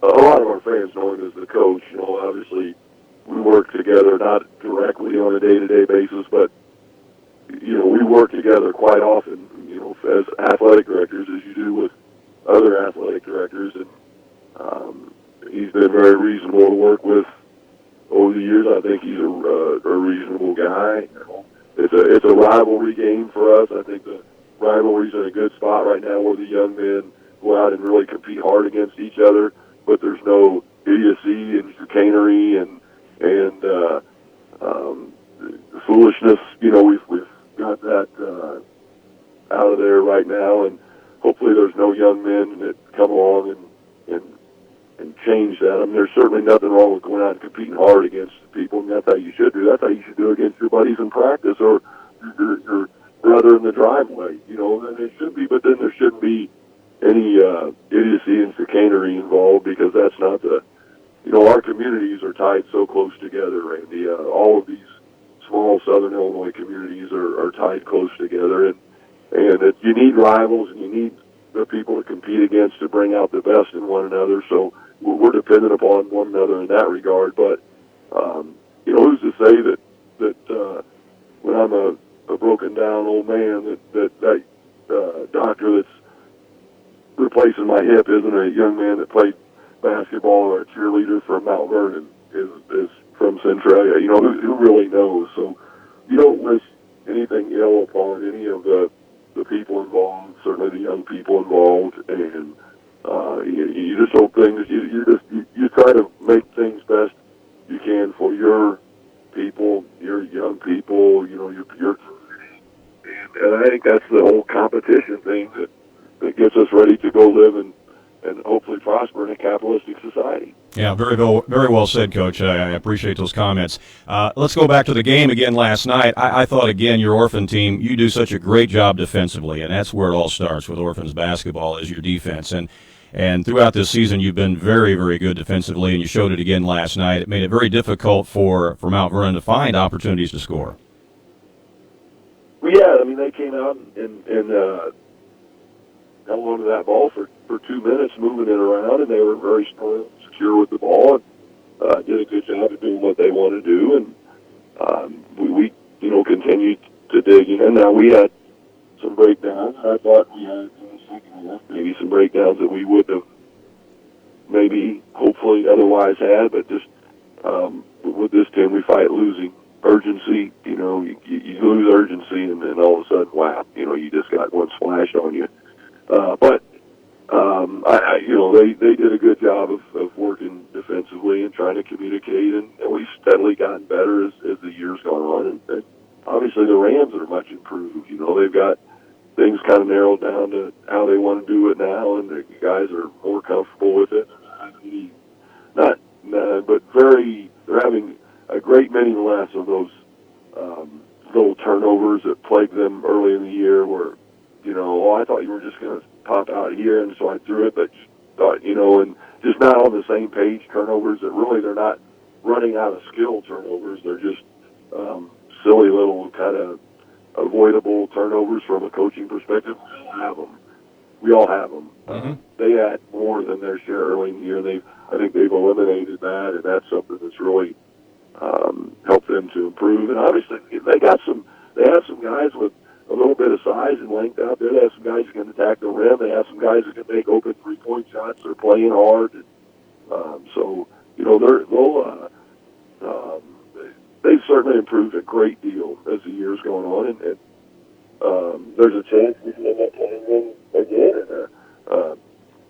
a lot of our fans know him as the coach. Obviously we work together, not directly on a day-to-day basis, but we work together quite often, as athletic directors, as you do with other athletic directors, and he's been very reasonable to work with over the years. I think he's a reasonable guy. It's a rivalry game for us. I think the rivalry's in a good spot right now where the young men go out and really compete hard against each other, but there's no idiocy and chicanery and foolishness. We've got that out of there right now, and hopefully there's no young men that come along and change that. I mean, there's certainly nothing wrong with going out and competing hard against people, and that's how you should do. That's how you should do against your buddies in practice or your brother in the driveway. Then it should be, but then there shouldn't be any idiocy and chicanery involved, because that's not our communities are tied Randy. All of these small southern Illinois communities are tied close together, and you need rivals, and you need the people to compete against to bring out the best in one another. So we're dependent upon one another in that regard. But who's to say that when I'm a broken down old man that doctor that's replacing my hip isn't a young man that played basketball or a cheerleader from Mount Vernon is from Centralia. Who really knows? So you don't wish anything ill upon any of the people involved, certainly the young people involved, and you just hope things. You try to make things best you can for your people, your young people, your community, and I think that's the whole competition thing that gets us ready to go live and hopefully prosper in a capitalistic society. Yeah, very well said, Coach. I appreciate those comments. Let's go back to the game again last night. I thought, again, your Orphan team, you do such a great job defensively, and that's where it all starts with Orphans basketball is your defense. And throughout this season, you've been very, very good defensively, and you showed it again last night. It made it very difficult for Mount Vernon to find opportunities to score. Well, yeah, they came out and held on to that ball for 2 minutes, moving it around, and they were very strong, secure with the ball, and did a good job of doing what they want to do. And we continued to dig in. Now we had some breakdowns. I thought we had maybe some breakdowns that we would have maybe, hopefully, otherwise had, but just with this team, we fight losing urgency. You lose urgency, and then all of a sudden, wow, you just got one splashed on you. But they did a good job of working defensively and trying to communicate, and we've steadily gotten better as the years gone on. And obviously, the Rams are much improved. They've got things kind of narrowed down to how they want to do it now, and the guys are more comfortable with it. They're having a great many less of those little turnovers that plagued them early in the year where, I thought you were just going to pop out here, and so I threw it, but thought, and just not on the same page turnovers that really they're not running out of skill turnovers. They're just silly little kind of avoidable turnovers from a coaching perspective. We all have them. Mm-hmm. They had more than their share early in the year. I think they've eliminated that, and that's something that's really helped them to improve. And obviously, they have some guys with a little bit of size and length out there. They have some guys who can attack the rim. They have some guys who can make open three-point shots. They're playing hard. And, they've certainly improved a great deal as the years going on. And there's a chance we can end up playing them again in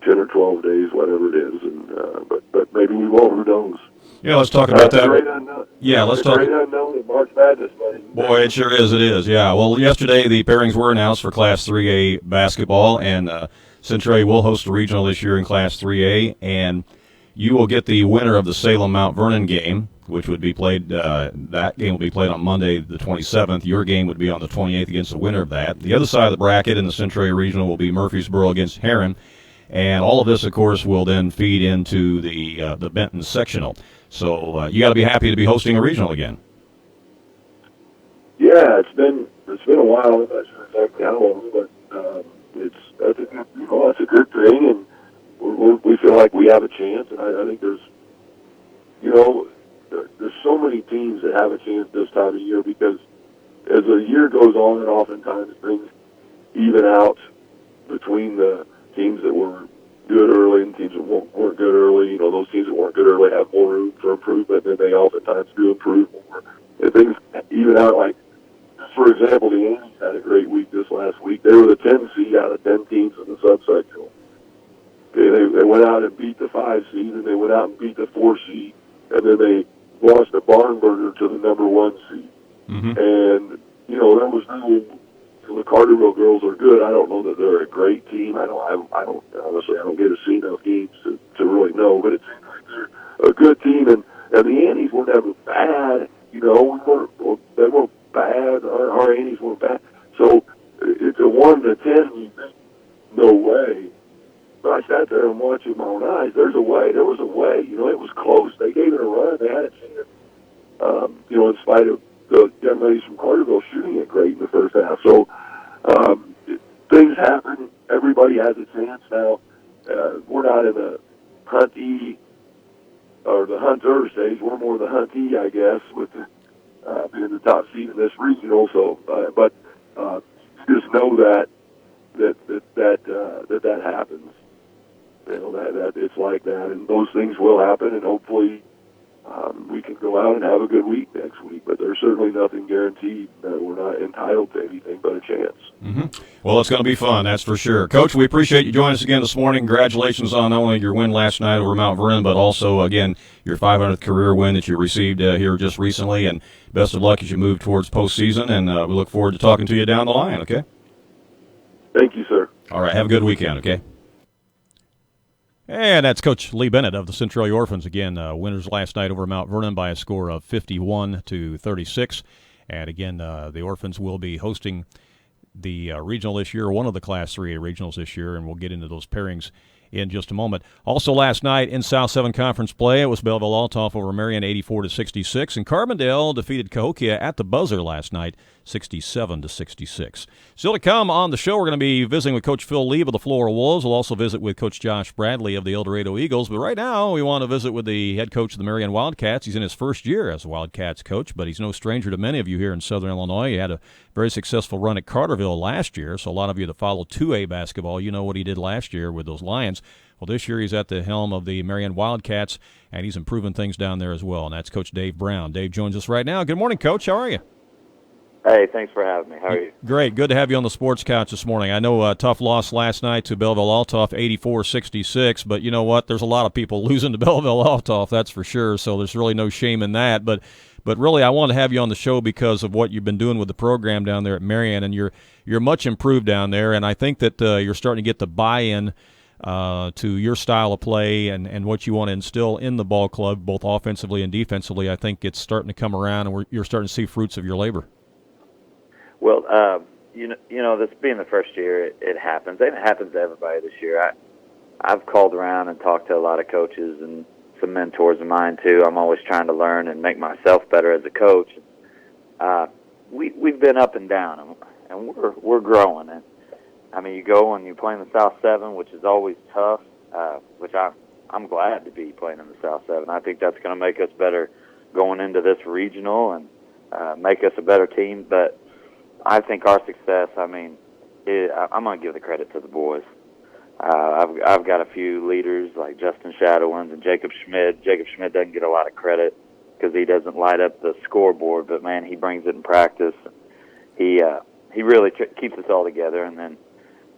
10 or 12 days, whatever it is. And but maybe we won't. Who knows? Yeah, let's talk about that. Great unknown. Yeah, let's talk. Great unknown in March Madness, buddy. Boy, it sure is. It is. Yeah. Well, yesterday the pairings were announced for Class 3A basketball, and Centralia will host a regional this year in Class 3A, and you will get the winner of the Salem Mount Vernon game, which would be played. That game will be played on Monday, the 27th. Your game would be on the 28th against the winner of that. The other side of the bracket in the Centralia regional will be Murfreesboro against Heron, and all of this, of course, will then feed into the Benton sectional. So you got to be happy to be hosting a regional again. Yeah, it's been a while. I'm not sure exactly how long, but that's a good thing, and we feel like we have a chance. And I think there's so many teams that have a chance this time of year because as the year goes on, and oftentimes things even out between the teams that were good early and teams that weren't good early. Those teams that weren't good early have more room for improvement, and they oftentimes do improve more. And things even out, like, for example, the Yankees had a great week this last week. They were the 10 seed out of 10 teams in the subsectional. Okay, they went out and beat the 5 seed, and they went out and beat the 4 seed, and then they lost a barn burner to the number 1 seed. Mm-hmm. And, there was no... The Carterville girls are good. I don't know that they're a great team. I don't honestly, I don't get to see enough games to really know, but it seems like they're a good team. And the Annies were never bad. They weren't bad. Our Annies weren't bad. So it's a 1 to 10. You think, no way. But I sat there and watched with my own eyes. There was a way. It was close. They gave it a run. They had a chance. in spite of the young ladies from Carterville shooting it great in the first half. So things happen. Everybody has a chance now. We're not in the huntee or the hunter stage. We're more the huntee, I guess, with being the top seed in this regional. So, but just know that happens. That it's like that, and those things will happen, and hopefully we can go out and have a good week next week. But there's certainly nothing guaranteed. We're not entitled to anything but a chance. Mm-hmm. Well, it's going to be fun, that's for sure. Coach, we appreciate you joining us again this morning. Congratulations on not only your win last night over Mount Vernon, but also, again, your 500th career win that you received here just recently. And best of luck as you move towards postseason, and we look forward to talking to you down the line, okay? Thank you, sir. All right, have a good weekend, okay? And that's Coach Lee Bennett of the Centralia Orphans. Again, winners last night over Mount Vernon by a score of 51-36. And again, the Orphans will be hosting the regional this year, one of the Class 3A regionals this year, and we'll get into those pairings in just a moment. Also last night in South 7 Conference play, it was Belleville-Altoff over Marion 84-66, and Carbondale defeated Cahokia at the buzzer last night 67-66. Still to come on the show, we're going to be visiting with Coach Phil Leib of the Flora Wolves. We'll also visit with Coach Josh Bradley of the Eldorado Eagles. But right now, we want to visit with the head coach of the Marion Wildcats. He's in his first year as a Wildcats coach, but he's no stranger to many of you here in Southern Illinois. He had a very successful run at Carterville last year, so a lot of you that follow 2A basketball, you know what he did last year with those Lions. Well, this year he's at the helm of the Marion Wildcats, and he's improving things down there as well, and that's Coach Dave Brown. Dave joins us right now. Good morning, Coach. How are you? Hey, thanks for having me. How are you? Great. Good to have you on the Sports Couch this morning. I know a tough loss last night to Belleville-Altoff, 84-66, but you know what? There's a lot of people losing to Belleville-Altoff, that's for sure, so there's really no shame in that. But really, I want to have you on the show because of what you've been doing with the program down there at Marion, and you're much improved down there, and I think that you're starting to get the buy-in to your style of play and what you want to instill in the ball club, both offensively and defensively. I think it's starting to come around, and you're starting to see fruits of your labor. Well, you know, this being the first year, it happens. And it happens to everybody this year. I've called around and talked to a lot of coaches and some mentors of mine too. I'm always trying to learn and make myself better as a coach. We've been up and down, and we're growing. And I mean, you go and you play in the South 7, which is always tough. Which I'm glad to be playing in the South 7. I think that's going to make us better going into this regional and make us a better team. But I think our success, I'm going to give the credit to the boys. I've got a few leaders like Justin Shadowins and Jacob Schmidt. Jacob Schmidt doesn't get a lot of credit because he doesn't light up the scoreboard, but, man, he brings it in practice. He really keeps us all together. And then,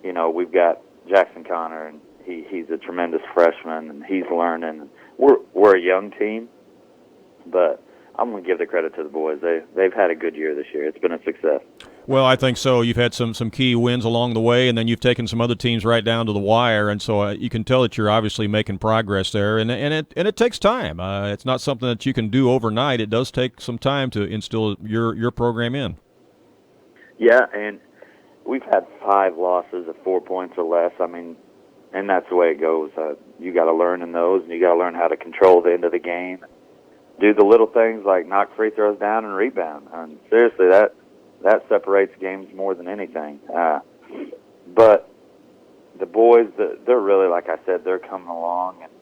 you know, we've got Jackson Connor, and he's a tremendous freshman, and he's learning. We're a young team, but I'm going to give the credit to the boys. They've had a good year this year. It's been a success. Well, I think so. You've had some key wins along the way, and then you've taken some other teams right down to the wire, and so you can tell that you're obviously making progress there, and it takes time. It's not something that you can do overnight. It does take some time to instill your program in. Yeah, and we've had 5 losses of 4 points or less. I mean, and that's the way it goes. You got to learn in those, and you got to learn how to control the end of the game. Do the little things like knock free throws down and rebound. And seriously, that separates games more than anything. But the boys, they're really, like I said, they're coming along. And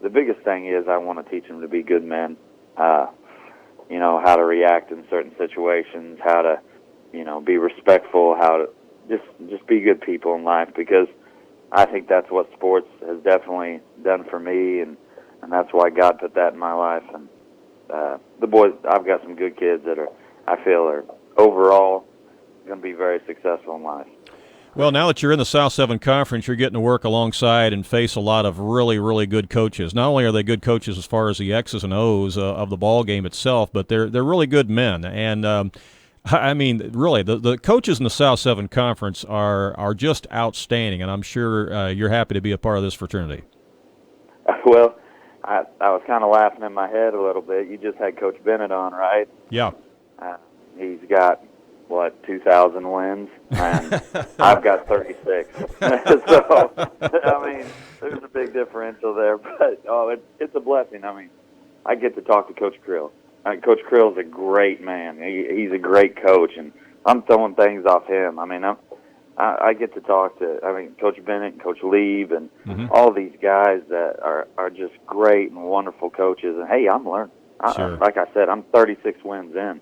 the biggest thing is I want to teach them to be good men. You know, how to react in certain situations, how to, you know, be respectful, how to just be good people in life, because I think that's what sports has definitely done for me, and that's why God put that in my life. And the boys, I've got some good kids that I feel are overall going to be very successful in life. Well, now that you're in the South 7 Conference, you're getting to work alongside and face a lot of really, really good coaches. Not only are they good coaches as far as the X's and O's of the ball game itself, but they're really good men. And I mean, really, the coaches in the South 7 Conference are just outstanding, and I'm sure you're happy to be a part of this fraternity. Well, I was kind of laughing in my head a little bit. You just had Coach Bennett on, right? Yeah. He's got, 2,000 wins, and I've got 36. So, I mean, there's a big differential there, but, it's a blessing. I mean, I get to talk to Coach Krill. Coach Krill's a great man. He's a great coach, and I'm throwing things off him. I mean, I get to talk to, Coach Bennett and Coach Leib and all these guys that are just great and wonderful coaches. And, hey, I'm learning. Sure. Like I said, I'm 36 wins in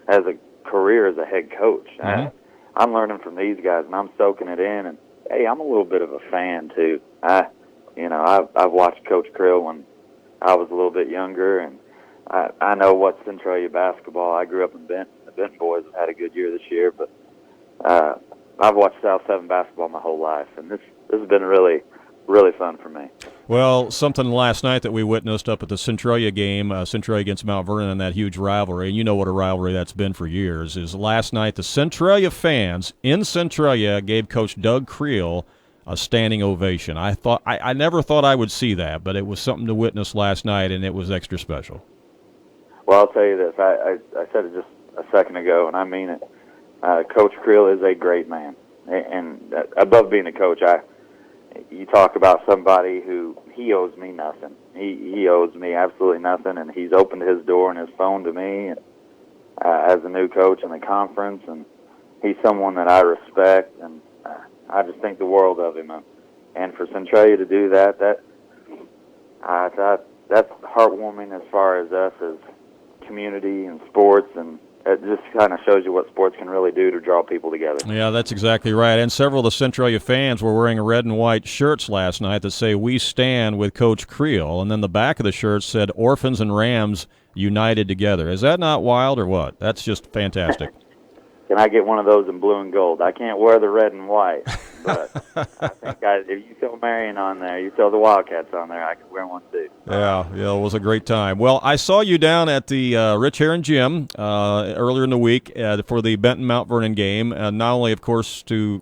as a career as a head coach. I'm learning from these guys, and I'm soaking it in. And, hey, I'm a little bit of a fan, too. I've watched Coach Krill when I was a little bit younger, and I know what Centralia basketball. I grew up in Benton. The Benton boys have had a good year this year, but I've watched South 7 basketball my whole life, and this has been really, really fun for me. Well, something last night that we witnessed up at the Centralia game, Centralia against Mount Vernon, and that huge rivalry, and you know what a rivalry that's been for years, is last night the Centralia fans in Centralia gave Coach Doug Creel a standing ovation. I never thought I would see that, but it was something to witness last night, and it was extra special. Well, I'll tell you this. I said it just a second ago, and I mean it. Coach Creel is a great man. And above being a coach, you talk about somebody who he owes me nothing. He owes me absolutely nothing, and he's opened his door and his phone to me and, as a new coach in the conference, and he's someone that I respect, and I just think the world of him. And for Centralia to do that, that's heartwarming as far as us as community and sports, and it just kind of shows you what sports can really do to draw people together. Yeah, that's exactly right. And several of the Centralia fans were wearing red and white shirts last night that say, "We stand with Coach Creel." And then the back of the shirt said, "Orphans and Rams united together." Is that not wild or what? That's just fantastic. Can I get one of those in blue and gold? I can't wear the red and white, but I think if you throw Marion on there, you throw the Wildcats on there, I could wear one too. Yeah, it was a great time. Well, I saw you down at the Rich Heron Gym earlier in the week for the Benton Mount Vernon game, not only, of course, to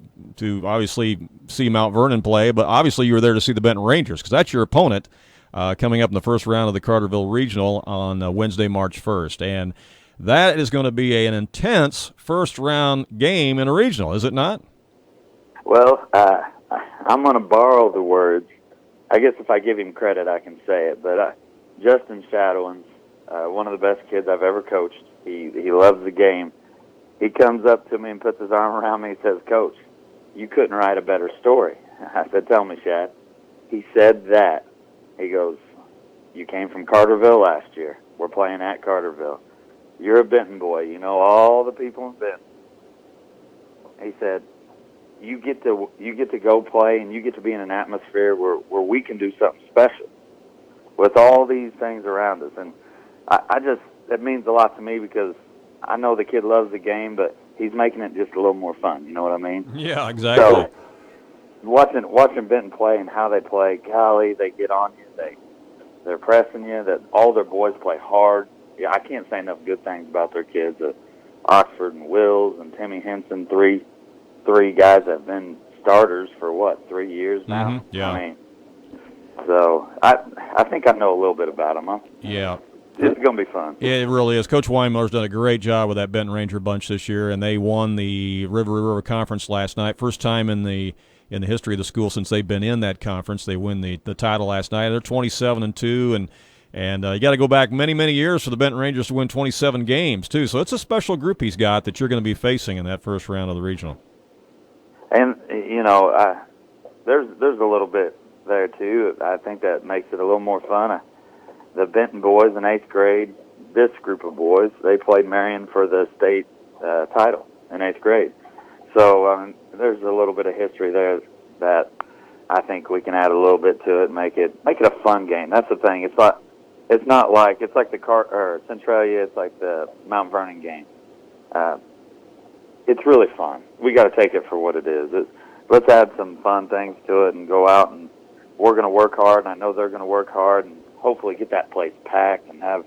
obviously see Mount Vernon play, but obviously you were there to see the Benton Rangers, because that's your opponent coming up in the first round of the Carterville Regional on Wednesday, March 1st. And that is going to be an intense first-round game in a regional, is it not? Well, I'm going to borrow the words. I guess if I give him credit, I can say it. But Justin Shadowin's one of the best kids I've ever coached. He loves the game. He comes up to me and puts his arm around me and says, "Coach, you couldn't write a better story." I said, "Tell me, Shad." He said that. He goes, "You came from Carterville last year. We're playing at Carterville. You're a Benton boy. You know all the people in Benton." He said, you get to go play, and you get to be in an atmosphere where we can do something special with all these things around us. And it means a lot to me, because I know the kid loves the game, but he's making it just a little more fun. You know what I mean? Yeah, exactly. So watching Benton play and how they play, golly, they get on you. They're pressing you. That all their boys play hard. Yeah, I can't say enough good things about their kids. Oxford and Wills and Timmy Henson, three guys that have been starters for 3 years now. Mm-hmm. Yeah. I mean, so I think I know a little bit about them. Huh? Yeah. It's going to be fun. Yeah, it really is. Coach Winemiller's done a great job with that Benton Ranger bunch this year, and they won the River Conference last night. First time in the history of the school since they've been in that conference. They win the title last night. They're 27-2, and you got to go back many, many years for the Benton Rangers to win 27 games, too. So it's a special group he's got that you're going to be facing in that first round of the regional. And, there's a little bit there, too. I think that makes it a little more fun. The Benton boys in 8th grade, this group of boys, they played Marion for the state title in 8th grade. So there's a little bit of history there that I think we can add a little bit to it, make it a fun game. That's the thing. It's not like the Centralia. It's like the Mount Vernon game. It's really fun. We got to take it for what it is. Let's add some fun things to it and go out, and we're going to work hard, and I know they're going to work hard, and hopefully get that place packed and have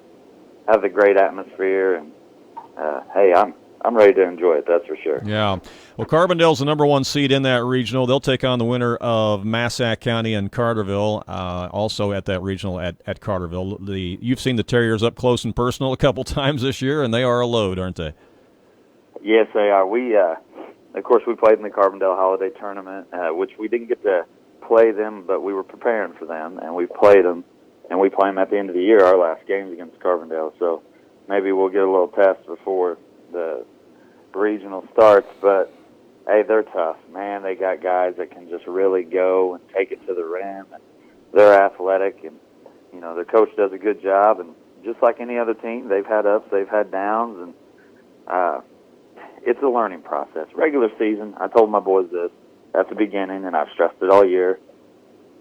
the great atmosphere. And hey, I'm ready to enjoy it, that's for sure. Yeah. Well, Carbondale's the number 1 seed in that regional. They'll take on the winner of Massac County and Carterville, also at that regional at Carterville. You've seen the Terriers up close and personal a couple times this year, and they are a load, aren't they? Yes, they are. We, of course, we played in the Carbondale Holiday Tournament, which we didn't get to play them, but we were preparing for them, and we played them, and we play them at the end of the year, our last games against Carbondale. So maybe we'll get a little test before the regional starts. But, hey, they're tough. Man, they got guys that can just really go and take it to the rim. And they're athletic, and, you know, their coach does a good job. And just like any other team, they've had ups, they've had downs, and it's a learning process. Regular season, I told my boys this at the beginning, and I've stressed it all year.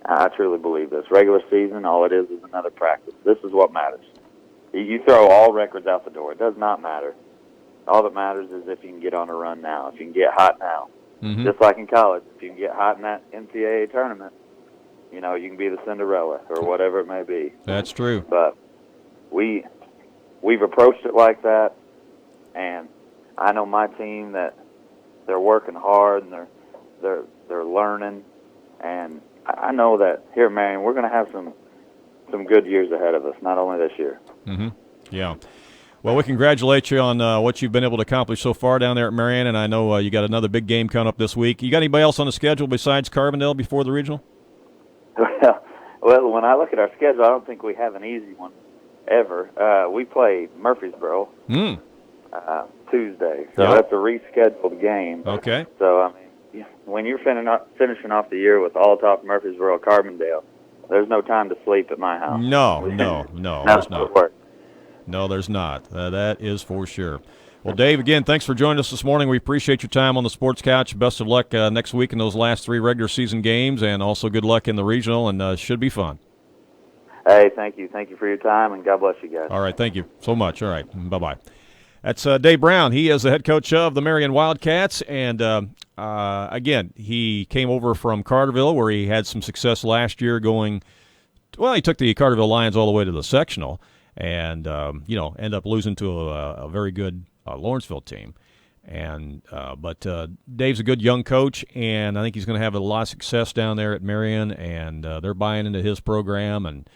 I truly believe this. Regular season, all it is another practice. This is what matters. You throw all records out the door. It does not matter. All that matters is if you can get on a run now, if you can get hot now. Mm-hmm. Just like in college, if you can get hot in that NCAA tournament, you know, you can be the Cinderella or whatever it may be. That's true. But we've approached it like that, and I know my team that they're working hard and they're learning, and I know that here at Marion we're going to have some good years ahead of us, not only this year. Mm-hmm. Yeah. Well, we congratulate you on what you've been able to accomplish so far down there at Marion, and I know you got another big game coming up this week. You got anybody else on the schedule besides Carbondale before the regional? Well, when I look at our schedule, I don't think we have an easy one ever. We play Murfreesboro Tuesday, so that's a rescheduled game. Okay. So, I mean, when you're finishing off the year with all top Murfreesboro, Carbondale, there's no time to sleep at my house. No, there's not. No, there's not. That is for sure. Well, Dave, again, thanks for joining us this morning. We appreciate your time on the Sports Couch. Best of luck next week in those last 3 regular season games, and also good luck in the regional, and should be fun. Hey, thank you. Thank you for your time, and God bless you guys. All right, thank you so much. All right, bye-bye. That's Dave Brown. He is the head coach of the Marion Wildcats, and again, he came over from Carterville where he had some success last year he took the Carterville Lions all the way to the sectional and, ended up losing to a very good Lawrenceville team. But Dave's a good young coach, and I think he's going to have a lot of success down there at Marion, and they're buying into his program, and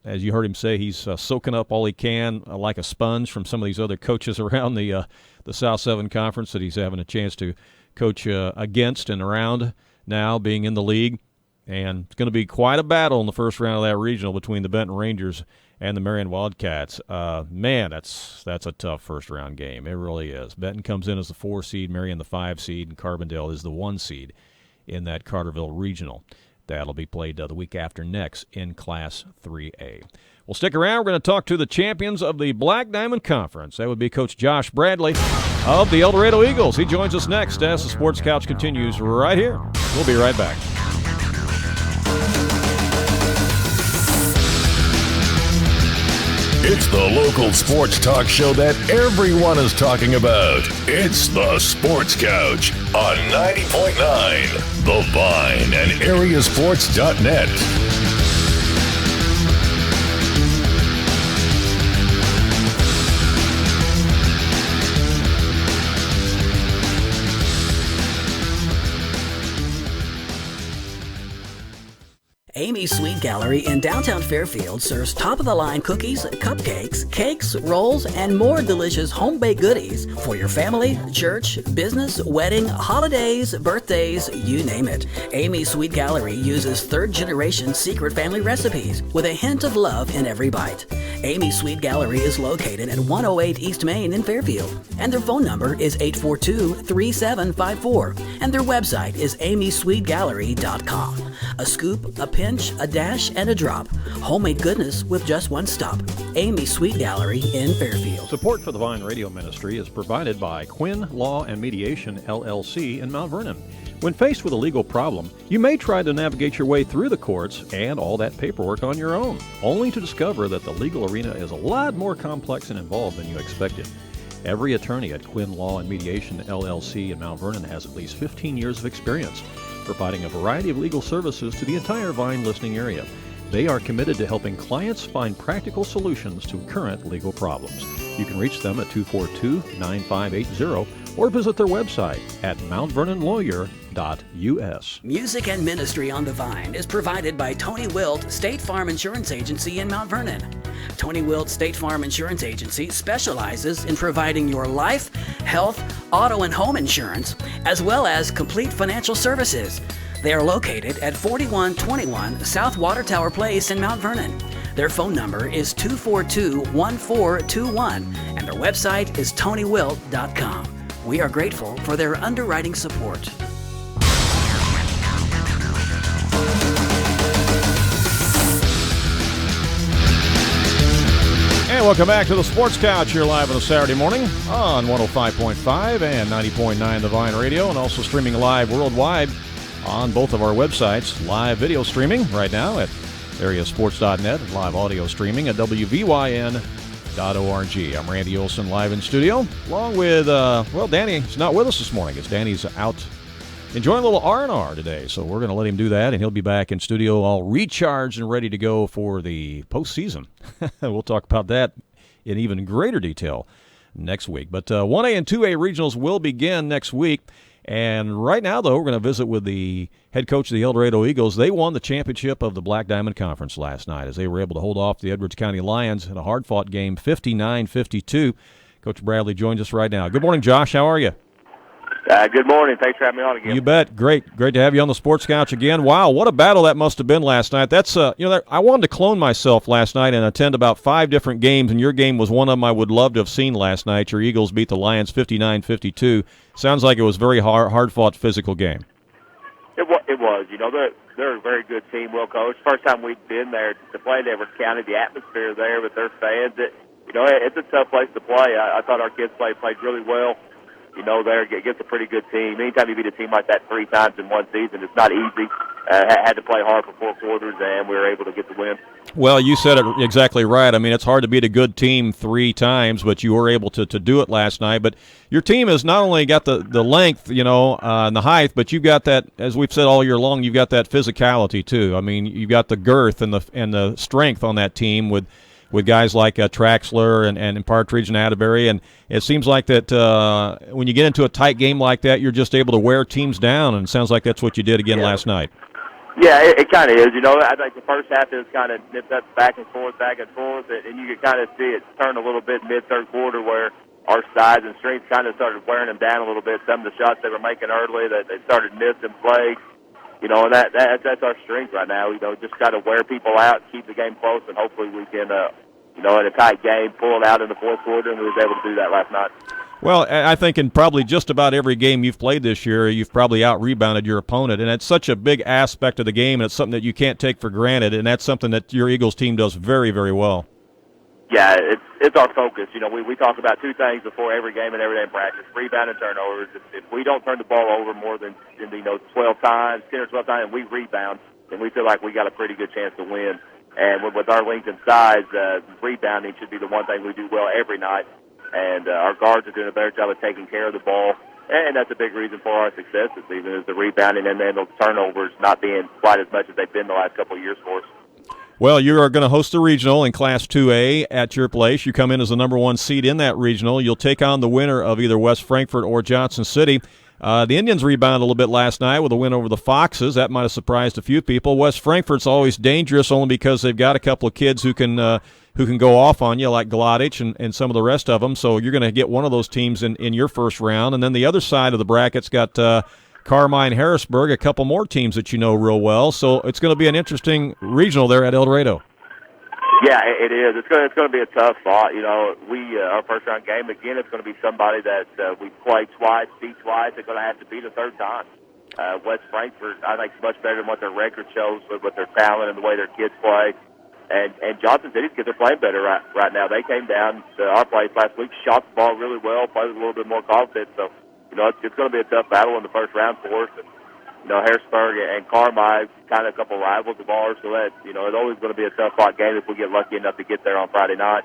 as you heard him say, he's soaking up all he can like a sponge from some of these other coaches around the South 7 Conference that he's having a chance to coach against and around now, being in the league. And it's going to be quite a battle in the first round of that regional between the Benton Rangers and the Marion Wildcats. Man, that's a tough first-round game. It really is. Benton comes in as the 4 seed, Marion the 5 seed, and Carbondale is the 1 seed in that Carterville regional. That'll be played the week after next in Class 3A. Well, stick around. We're going to talk to the champions of the Black Diamond Conference. That would be Coach Josh Bradley of the Eldorado Eagles. He joins us next as the Sports Couch continues right here. We'll be right back. It's the local sports talk show that everyone is talking about. It's the Sports Couch on 90.9 The Vine and AreaSports.net. Amy's Sweet Gallery in downtown Fairfield serves top-of-the-line cookies, cupcakes, cakes, rolls, and more delicious home-baked goodies for your family, church, business, wedding, holidays, birthdays, you name it. Amy's Sweet Gallery uses third-generation secret family recipes with a hint of love in every bite. Amy's Sweet Gallery is located at 108 East Main in Fairfield, and their phone number is 842-3754, and their website is amysweetgallery.com. A scoop, a pinch, a dash, and a drop. Homemade goodness with just one stop. Amy's Sweet Gallery in Fairfield. Support for the Vine Radio Ministry is provided by Quinn Law and Mediation, LLC in Mount Vernon. When faced with a legal problem, you may try to navigate your way through the courts and all that paperwork on your own, only to discover that the legal arena is a lot more complex and involved than you expected. Every attorney at Quinn Law and Mediation, LLC in Mount Vernon has at least 15 years of experience, providing a variety of legal services to the entire Vine listening area. They are committed to helping clients find practical solutions to current legal problems. You can reach them at 242-9580 or visit their website at mountVernonLawyer.us. Music and ministry on the Vine is provided by Tony Wilt State Farm Insurance Agency in Mount Vernon. Tony Wilt State Farm Insurance Agency specializes in providing your life, health, auto, and home insurance, as well as complete financial services. They are located at 4121 South Water Tower Place in Mount Vernon. Their phone number is 242-1421, and their website is tonywilt.com. We are grateful for their underwriting support. And welcome back to the Sports Couch here live on a Saturday morning on 105.5 and 90.9 The Vine Radio, and also streaming live worldwide on both of our websites. Live video streaming right now at AreaSports.net, and live audio streaming at WVYN.org. I'm Randy Olson, live in studio, along with, Danny's not with us this morning. Danny's out enjoying a little R&R today, so we're going to let him do that, and he'll be back in studio all recharged and ready to go for the postseason. We'll talk about that in even greater detail next week. But 1A and 2A regionals will begin next week, and right now, though, we're going to visit with the head coach of the Eldorado Eagles. They won the championship of the Black Diamond Conference last night as they were able to hold off the Edwards County Lions in a hard-fought game, 59-52. Coach Bradley joins us right now. Good morning, Josh. How are you? Good morning. Thanks for having me on again. You bet. Great to have you on the Sports Couch again. Wow, what a battle that must have been last night. That's I wanted to clone myself last night and attend about 5 different games, and your game was one of them I would love to have seen last night. Your Eagles beat the Lions 59-52. Sounds like it was a very hard-fought physical game. It was. They're a very good team, well coached. First time we'd been there to play in Edwards County, the atmosphere there with their fans. It's a tough place to play. I thought our kids played really well. There against a pretty good team. Anytime you beat a team like that 3 times in one season, it's not easy. Had to play hard for 4 quarters, and we were able to get the win. Well, you said it exactly right. I mean, it's hard to beat a good team 3 times, but you were able to do it last night. But your team has not only got the length, and the height, but you've got that, as we've said all year long, you've got that physicality too. I mean, you've got the girth and the strength on that team with guys like Traxler and Partridge and Atterbury, and it seems like that when you get into a tight game like that, you're just able to wear teams down, and it sounds like that's what you did again last night. Yeah, it kind of is. I think the first half is kind of nipped up back and forth, and you can kind of see it turn a little bit mid-third quarter where our size and strength kind of started wearing them down a little bit. Some of the shots they were making early, that they started missing plays. And that's our strength right now. Just got to wear people out, keep the game close, and hopefully we can, in a tight game, pull it out in the fourth quarter, and we was able to do that last night. Well, I think in probably just about every game you've played this year, you've probably out-rebounded your opponent, and it's such a big aspect of the game, and it's something that you can't take for granted, and that's something that your Eagles team does very, very well. Yeah, it's our focus. We talk about 2 things before every game and every day in practice: rebound and turnovers. If we don't turn the ball over more than 12 times, 10 or 12 times, and we rebound, then we feel like we got a pretty good chance to win. And with our length and size, rebounding should be the one thing we do well every night. And our guards are doing a better job of taking care of the ball, and that's a big reason for our success this season is the rebounding and then those turnovers not being quite as much as they've been the last couple of years for us. Well, you are going to host the regional in Class 2A at your place. You come in as the number 1 seed in that regional. You'll take on the winner of either West Frankfort or Johnson City. The Indians rebounded a little bit last night with a win over the Foxes. That might have surprised a few people. West Frankfort's always dangerous only because they've got a couple of kids who can go off on you, like Glodich and some of the rest of them. So you're going to get one of those teams in your first round. And then the other side of the bracket's got Carmine, Harrisburg, a couple more teams that you know real well. So it's going to be an interesting regional there at Eldorado. Yeah, it is. It's going to be a tough spot. Our first round game again. It's going to be somebody that we play twice, beat twice. They're going to have to beat a third time. West Frankfort, I think, is much better than what their record shows with their talent and the way their kids play. And Johnson City's kids are playing better right now. They came down to our place last week, shot the ball really well, played with a little bit more confidence. So, it's going to be a tough battle in the first round for us. And, Harrisburg and Carmine, kind of a couple rivals of ours. So that, it's always going to be a tough fought game if we get lucky enough to get there on Friday night.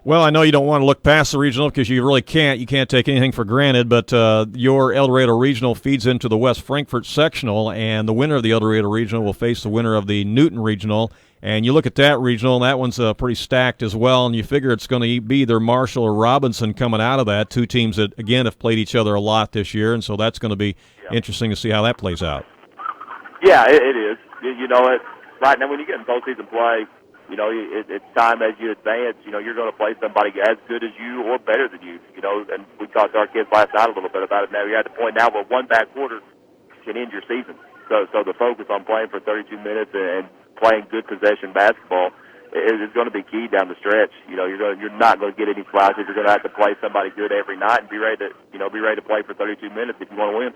Well, I know you don't want to look past the regional because you really can't. You can't take anything for granted, but your Eldorado Regional feeds into the West Frankfort Sectional, and the winner of the Eldorado Regional will face the winner of the Newton Regional. And you look at that regional, and that one's pretty stacked as well, and you figure it's going to be either Marshall or Robinson coming out of that, 2 teams that, again, have played each other a lot this year, and so that's going to be interesting to see how that plays out. Yeah, it is. Right now when you get in postseason play, it's time as you advance, you're going to play somebody as good as you or better than you, and we talked to our kids last night a little bit about it. Now you're at the point now where one bad quarter can end your season. So the focus on playing for 32 minutes and playing good possession basketball is going to be key down the stretch. You're not going to get any flashes. You're going to have to play somebody good every night and be ready to play for 32 minutes if you want to win.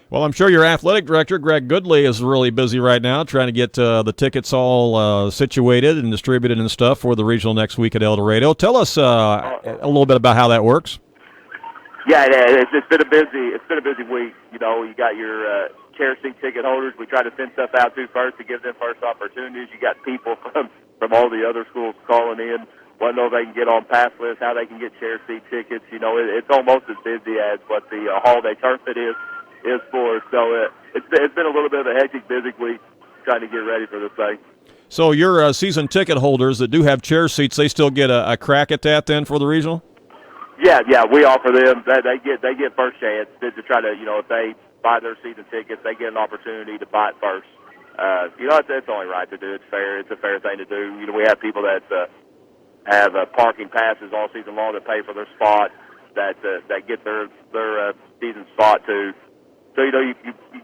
Well, I'm sure your athletic director, Greg Goodley, is really busy right now trying to get the tickets all situated and distributed and stuff for the regional next week at Eldorado. Tell us a little bit about how that works. Yeah, it's been a busy week. You got your chair seat ticket holders. We try to send stuff out to first to give them first opportunities. You got people from all the other schools calling in, wanting to know if they can get on pass lists, how they can get chair seat tickets. It's almost as busy as what the holiday tournament is for. So it's been a little bit of a hectic, busy week trying to get ready for this thing. So your season ticket holders that do have chair seats, they still get a crack at that then for the regional? Yeah, we offer them. They get first chance to try to, if they buy their season tickets, they get an opportunity to buy it first. It's only right to do. It's fair. It's a fair thing to do. We have people that have parking passes all season long that pay for their spot, that get their season spot too. So you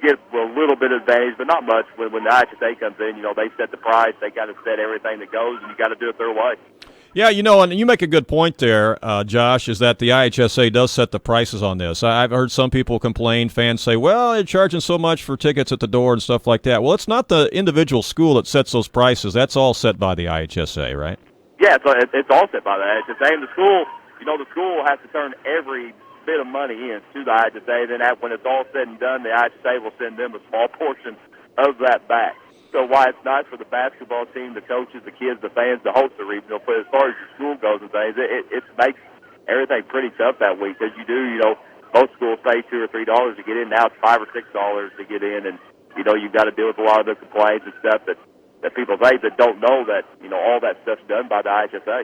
get a little bit of advantage, but not much. When the IHSA comes in, they set the price. They kind of set everything that goes, and you got to do it their way. Yeah, and you make a good point there, Josh, is that the IHSA does set the prices on this. I've heard some people complain, fans say, well, they're charging so much for tickets at the door and stuff like that. Well, it's not the individual school that sets those prices. That's all set by the IHSA, right? Yeah, it's all set by the IHSA. And the school, the school has to turn every bit of money in to the IHSA. Then when it's all said and done, the IHSA will send them a small portion of that back. So why it's nice for the basketball team, the coaches, the kids, the fans to host the regional, but as far as your school goes and things, it makes everything pretty tough that week because most schools pay $2 or $3 to get in. Now it's $5 or $6 to get in, and you've got to deal with a lot of the complaints and stuff that people say that don't know that all that stuff's done by the IHSA.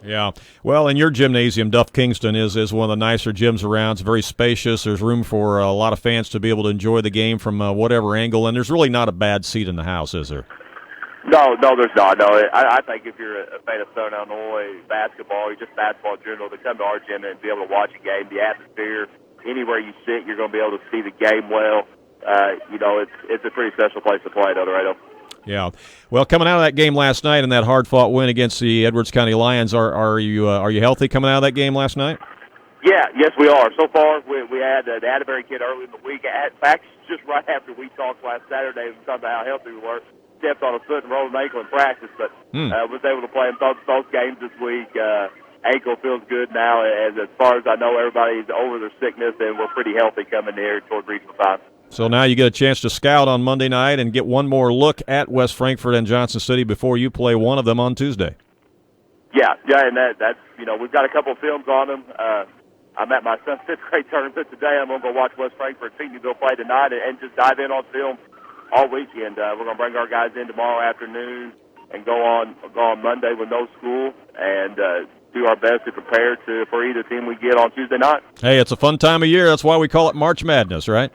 Yeah. Well, in your gymnasium, Duff Kingston is one of the nicer gyms around. It's very spacious. There's room for a lot of fans to be able to enjoy the game from whatever angle, and there's really not a bad seat in the house, is there? No, there's not. No, I think if you're a fan of Southern Illinois basketball, or just basketball in general, to come to our gym and be able to watch a game, the atmosphere, anywhere you sit, you're going to be able to see the game well. It's a pretty special place to play at Eldorado. Yeah. Well, coming out of that game last night and that hard-fought win against the Edwards County Lions, are you healthy coming out of that game last night? Yeah, yes, we are. So far, we had the Atterbury kid early in the week. In fact, just right after we talked last Saturday, we talked about how healthy we were. Stepped on a foot and rolled an ankle in practice, but was able to play in both games this week. Ankle feels good now, and as far as I know, everybody's over their sickness, and we're pretty healthy coming here toward regional time. So now you get a chance to scout on Monday night and get one more look at West Frankfort and Johnson City before you play one of them on Tuesday. Yeah, and that's we've got a couple of films on them. I'm at my son's fifth grade tournament today. I'm going to go watch West Frankfort Seniorville play tonight and just dive in on film all weekend. We're going to bring our guys in tomorrow afternoon and go on Monday with no school and do our best to prepare for either team we get on Tuesday night. Hey, it's a fun time of year. That's why we call it March Madness, right?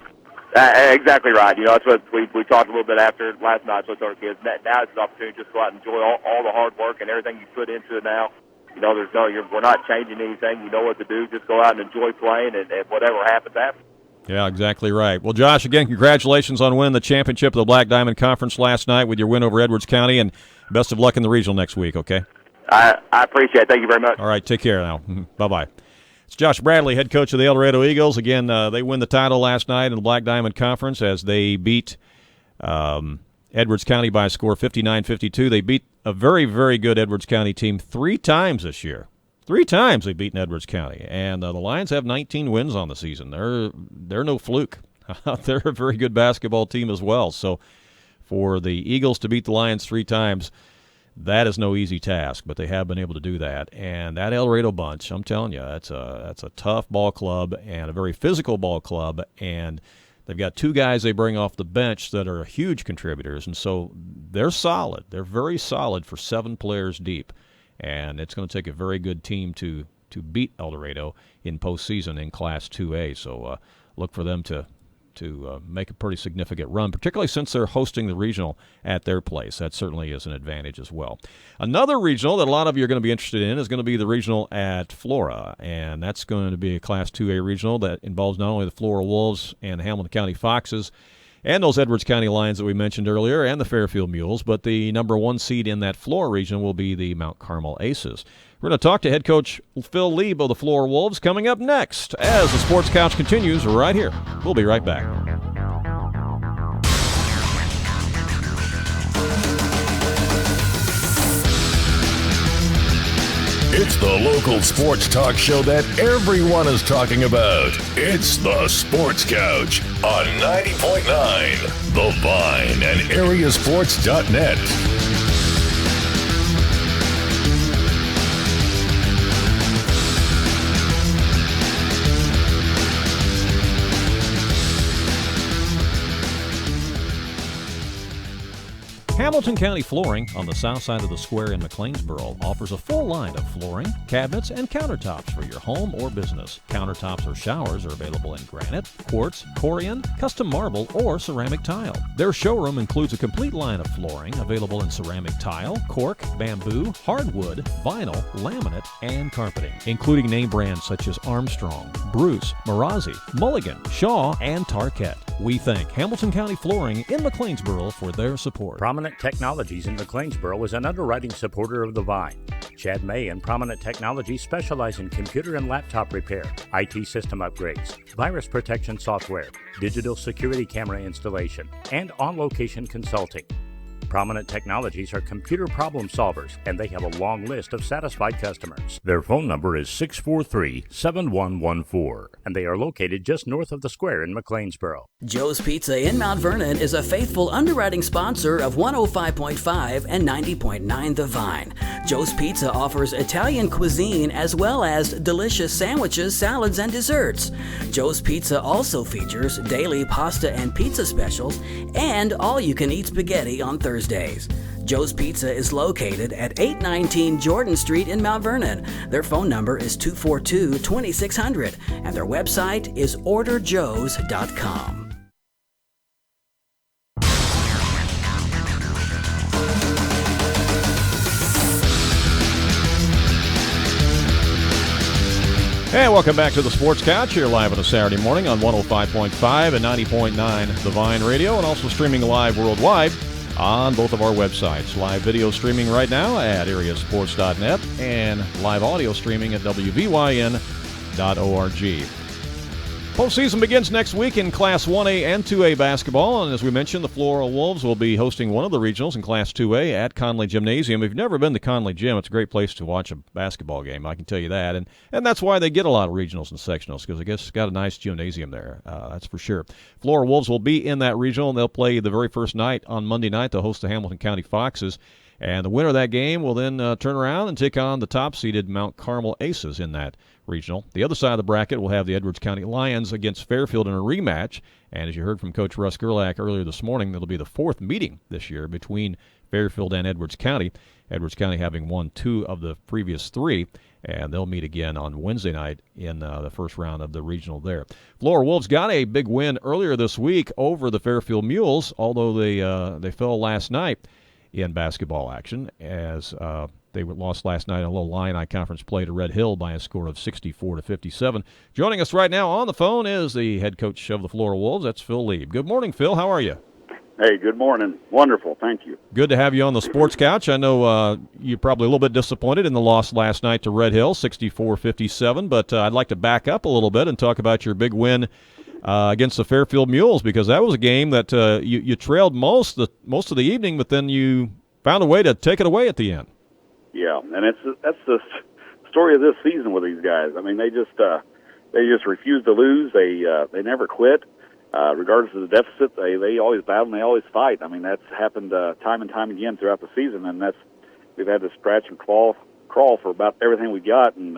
Exactly right. That's what we talked a little bit after last night. So I told our kids now it's an opportunity to just go out and enjoy all the hard work and everything you put into it now. We're not changing anything. You know what to do. Just go out and enjoy playing, and whatever happens, happens. Yeah, exactly right. Well, Josh, again, congratulations on winning the championship of the Black Diamond Conference last night with your win over Edwards County, and best of luck in the regional next week, okay? I appreciate it. Thank you very much. All right, take care now. Bye-bye. It's Josh Bradley, head coach of the Eldorado Eagles. Again, they win the title last night in the Black Diamond Conference as they beat Edwards County by a score 59-52. They beat a very, very good Edwards County team 3 times this year. 3 times they've beaten Edwards County. And the Lions have 19 wins on the season. They're no fluke. They're a very good basketball team as well. So for the Eagles to beat the Lions 3 times, that is no easy task, but they have been able to do that. And that Eldorado bunch, I'm telling you, that's a tough ball club and a very physical ball club. And they've got 2 guys they bring off the bench that are huge contributors. And so they're solid. They're very solid for 7 players deep. And it's going to take a very good team to beat Eldorado in postseason in Class 2A. So look for them to make a pretty significant run, particularly since they're hosting the regional at their place. That certainly is an advantage as well. Another regional that a lot of you are going to be interested in is going to be the regional at Flora, and that's going to be a Class 2A regional that involves not only the Flora Wolves and the Hamilton County Foxes. and those Edwards County Lions that we mentioned earlier, and the Fairfield Mules. But the number 1 seed in that Flora region will be the Mount Carmel Aces. We're going to talk to head coach Phil Leib of the Flora Wolves coming up next as the Sports Couch continues right here. We'll be right back. It's the local sports talk show that everyone is talking about. It's the Sports Couch on 90.9 The Vine and AreaSports.net. Hamilton County Flooring on the south side of the square in McLeansboro offers a full line of flooring, cabinets, and countertops for your home or business. Countertops or showers are available in granite, quartz, corian, custom marble, or ceramic tile. Their showroom includes a complete line of flooring available in ceramic tile, cork, bamboo, hardwood, vinyl, laminate, and carpeting, including name brands such as Armstrong, Bruce, Marazzi, Mulligan, Shaw, and Tarkett. We thank Hamilton County Flooring in McLeansboro for their support. Prominent Technologies in McLeansboro is an underwriting supporter of the Vine. Chad May and Prominent Technologies specialize in computer and laptop repair, IT system upgrades, virus protection software, digital security camera installation, and on-location consulting. Prominent Technologies are computer problem solvers, and they have a long list of satisfied customers. Their phone number is 643-7114, and they are located just north of the square in McLeansboro. Joe's Pizza in Mount Vernon is a faithful underwriting sponsor of 105.5 and 90.9 The Vine. Joe's Pizza offers Italian cuisine as well as delicious sandwiches, salads, and desserts. Joe's Pizza also features daily pasta and pizza specials and all-you-can-eat spaghetti on Thursdays. Joe's Pizza is located at 819 Jordan Street in Mount Vernon. Their phone number is 242-2600, and their website is orderjoes.com. Hey, welcome back to the Sports Couch here live on a Saturday morning on 105.5 and 90.9 The Vine Radio, and also streaming live worldwide on both of our websites. Live video streaming right now at AreaSports.net and live audio streaming at WVYN.org. Postseason begins next week in Class 1A and 2A basketball, and as we mentioned, the Flora Wolves will be hosting one of the regionals in Class 2A at Conley Gymnasium. If you've never been to Conley Gym, it's a great place to watch a basketball game, I can tell you that, and that's why they get a lot of regionals and sectionals, because I guess it's got a nice gymnasium there, that's for sure. Flora Wolves will be in that regional, and they'll play the very first night on Monday night to host the Hamilton County Foxes. And the winner of that game will then turn around and take on the top-seeded Mount Carmel Aces in that regional. The other side of the bracket will have the Edwards County Lions against Fairfield in a rematch. And as you heard from Coach Russ Gerlach earlier this morning, that'll be the fourth meeting this year between Fairfield and Edwards County. Edwards County having won 2 of the previous 3, and they'll meet again on Wednesday night in the first round of the regional there. Flora Wolves got a big win earlier this week over the Fairfield Mules, although they fell last night in basketball action as they lost last night in a little Illini Conference play to Red Hill by a score of 64-57. Joining us right now on the phone is the head coach of the Flora Wolves. That's Phil Leib. Good morning, Phil. How are you? Hey, good morning. Wonderful. Thank you. Good to have you on the Sports Couch. I know you're probably a little bit disappointed in the loss last night to Red Hill, 64-57, but I'd like to back up a little bit and talk about your big win against the Fairfield Mules, because that was a game that you trailed most of the evening, but then you found a way to take it away at the end. Yeah, and that's the story of this season with these guys. I mean, they just refuse to lose. They never quit, regardless of the deficit. They always battle and they always fight. I mean, that's happened time and time again throughout the season, and we've had to scratch and crawl for about everything we got. And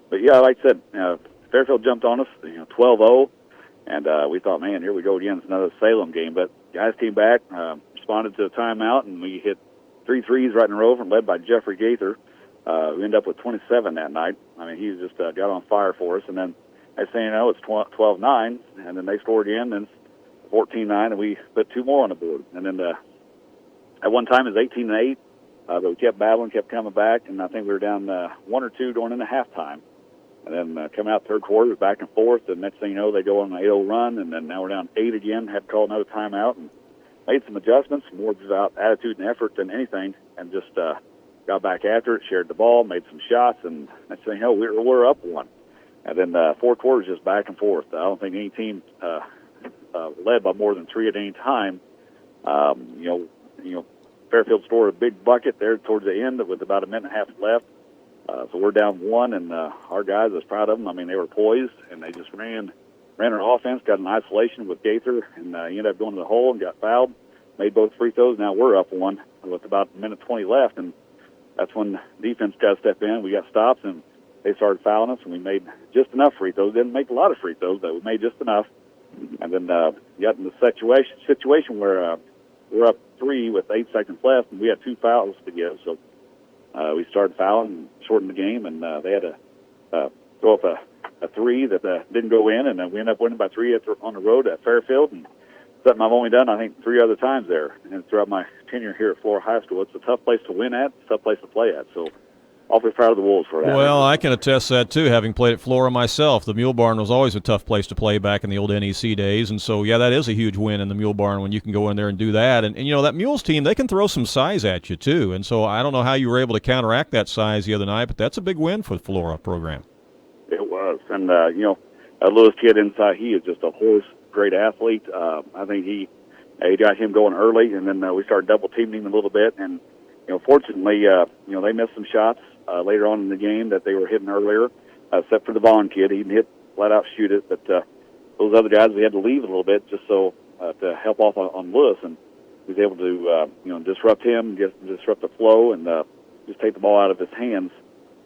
but yeah, like I said, Fairfield jumped on us, 12-0. And we thought, man, here we go again. It's another Salem game. But guys came back, responded to a timeout, and we hit 3 threes right in a row from led by Jeffrey Gaither. We ended up with 27 that night. I mean, he just got on fire for us. And then, next thing you know, it's 12-9, and then they scored again, and 14-9, and we put 2 more on the board. And then at one time it was 18-8, but we kept battling, kept coming back, and I think we were down 1 or 2 going into halftime. And then come out third quarter, back and forth, and next thing you know, they go on an 8-0 run, and then now we're down 8 again, had to call another timeout, and made some adjustments, more about attitude and effort than anything, and just got back after it, shared the ball, made some shots, and next thing you know, we're up 1. And then fourth quarter is just back and forth. I don't think any team led by more than 3 at any time. You know, Fairfield scored a big bucket there towards the end with about a minute and a half left. So we're down 1, and our guys, I was proud of them. I mean, they were poised, and they just ran our offense, got in isolation with Gaither, and he ended up going to the hole and got fouled, made both free throws. Now we're up 1 with about a minute 20 left, and that's when defense got to step in. We got stops, and they started fouling us, and we made just enough free throws. Didn't make a lot of free throws, but we made just enough. And then got in the situation where we're up 3 with 8 seconds left, and we had 2 fouls to give, so we started fouling and shortened the game, and they had to throw up a 3 that didn't go in, and we ended up winning by 3 on the road at Fairfield. And something I've only done, I think, 3 other times there. And throughout my tenure here at Flora High School, it's a tough place to win at, it's a tough place to play at. So awfully proud of the Wolves for that. Well, I can attest that, too, having played at Flora myself. The Mule Barn was always a tough place to play back in the old NEC days, and so, yeah, that is a huge win in the Mule Barn when you can go in there and do that. And you know, that Mules team, they can throw some size at you, too, and so I don't know how you were able to counteract that size the other night, but that's a big win for the Flora program. It was, and, you know, a Lewis kid inside, he is just a horse, great athlete. I think he got him going early, and then we started double-teaming him a little bit, and, you know, fortunately, you know, they missed some shots later on in the game that they were hitting earlier, except for the Vaughn kid. He didn't hit flat-out shoot it, but those other guys, we had to leave a little bit just so to help off on Lewis, and he was able to, you know, disrupt him, disrupt the flow, and just take the ball out of his hands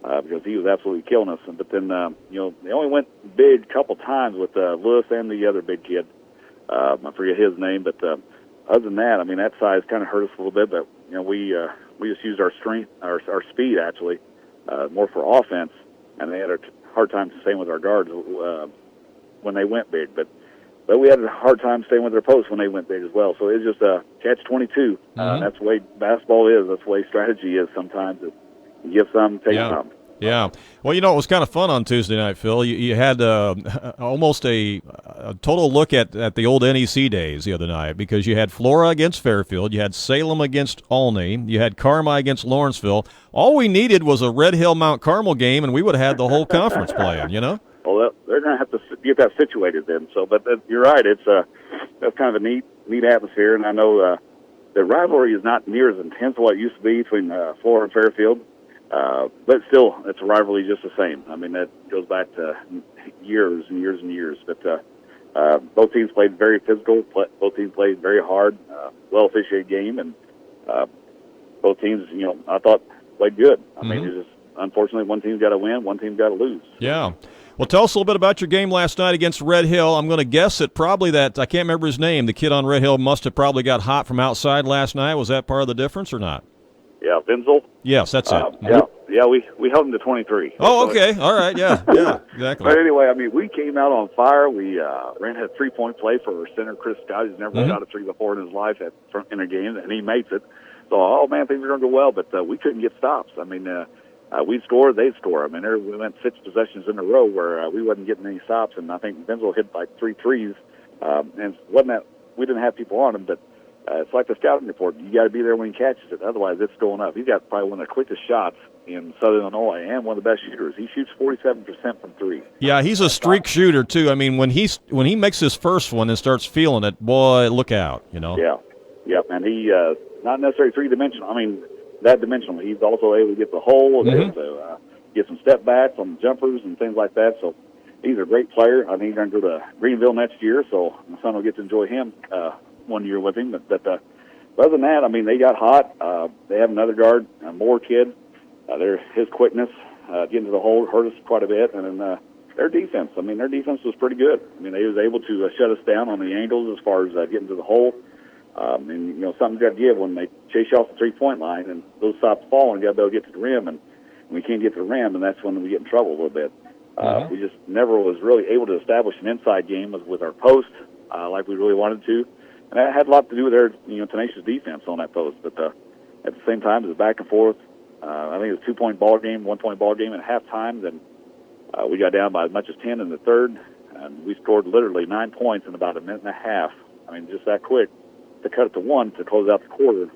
because he was absolutely killing us. But then, you know, they only went big a couple times with Lewis and the other big kid. I forget his name, but other than that, I mean, that size kind of hurt us a little bit, but, you know, we just used our strength, our speed, actually, more for offense, and they had a hard time staying with our guards when they went big. But we had a hard time staying with their posts when they went big as well. So it's just a catch-22. That's the way basketball is. That's the way strategy is sometimes. You give some, take some. Yeah. Well, you know, it was kind of fun on Tuesday night, Phil. You had almost a total look at the old NEC days the other night because you had Flora against Fairfield, you had Salem against Olney, you had Carmi against Lawrenceville. All we needed was a Red Hill Mount Carmel game, and we would have had the whole conference playing, you know? Well, they're going to have to get that situated then. So, but you're right. It's that's kind of a neat atmosphere, and I know the rivalry is not near as intense as what it used to be between Flora and Fairfield. But still, it's a rivalry just the same. I mean, that goes back to years and years and years. But both teams played very physical. Both teams played very hard, well-officiated game, and both teams, you know, I thought played good. I mean, it's just, unfortunately, one team's got to win, one team's got to lose. Yeah. Well, tell us a little bit about your game last night against Red Hill. I'm going to guess that probably I can't remember his name, the kid on Red Hill must have probably got hot from outside last night. Was that part of the difference or not? Yeah, Benzel. Yes, that's it. Yeah, we held him to 23. Oh, okay. All right, yeah, exactly. But anyway, I mean, we came out on fire. We ran a 3-point play for our center, Chris Scott. He's never shot a 3 before in his life in a game, and he makes it. So, oh, man, things are going to go well, but we couldn't get stops. I mean, we'd score, they'd score. I mean, we went 6 possessions in a row where we wasn't getting any stops, and I think Benzel hit like 3 threes. And it wasn't that we didn't have people on him, but it's like the scouting report. You got to be there when he catches it. Otherwise, it's going up. He's got probably one of the quickest shots in Southern Illinois and one of the best shooters. He shoots 47% from 3. Yeah, he's a streak shooter, too. I mean, when he makes his first one and starts feeling it, boy, look out, you know. Yeah, and he not necessarily three-dimensional. I mean, that dimensional. He's also able to get the hole, able to get some step backs on jumpers and things like that. So he's a great player. I think he's going to go to Greenville next year, so my son will get to enjoy him 1 year with him. But other than that, I mean, they got hot. They have another guard, a Moore kid. His quickness getting to the hole hurt us quite a bit. And then their defense, I mean, their defense was pretty good. I mean, they was able to shut us down on the angles as far as getting to the hole. And, you know, something's got to give when they chase you off the three-point line and those stops falling, you got to be able to get to the rim. And we can't get to the rim, and that's when we get in trouble a little bit. We just never was really able to establish an inside game with our post like we really wanted to. And that had a lot to do with their, you know, tenacious defense on that post. But at the same time, it was back and forth. I think it was a 2-point ball game, 1-point ball game at halftime. Then We got down by as much as 10 in the third, and we scored literally 9 points in about a minute and a half. I mean, just that quick to cut it to 1 to close out the quarter. It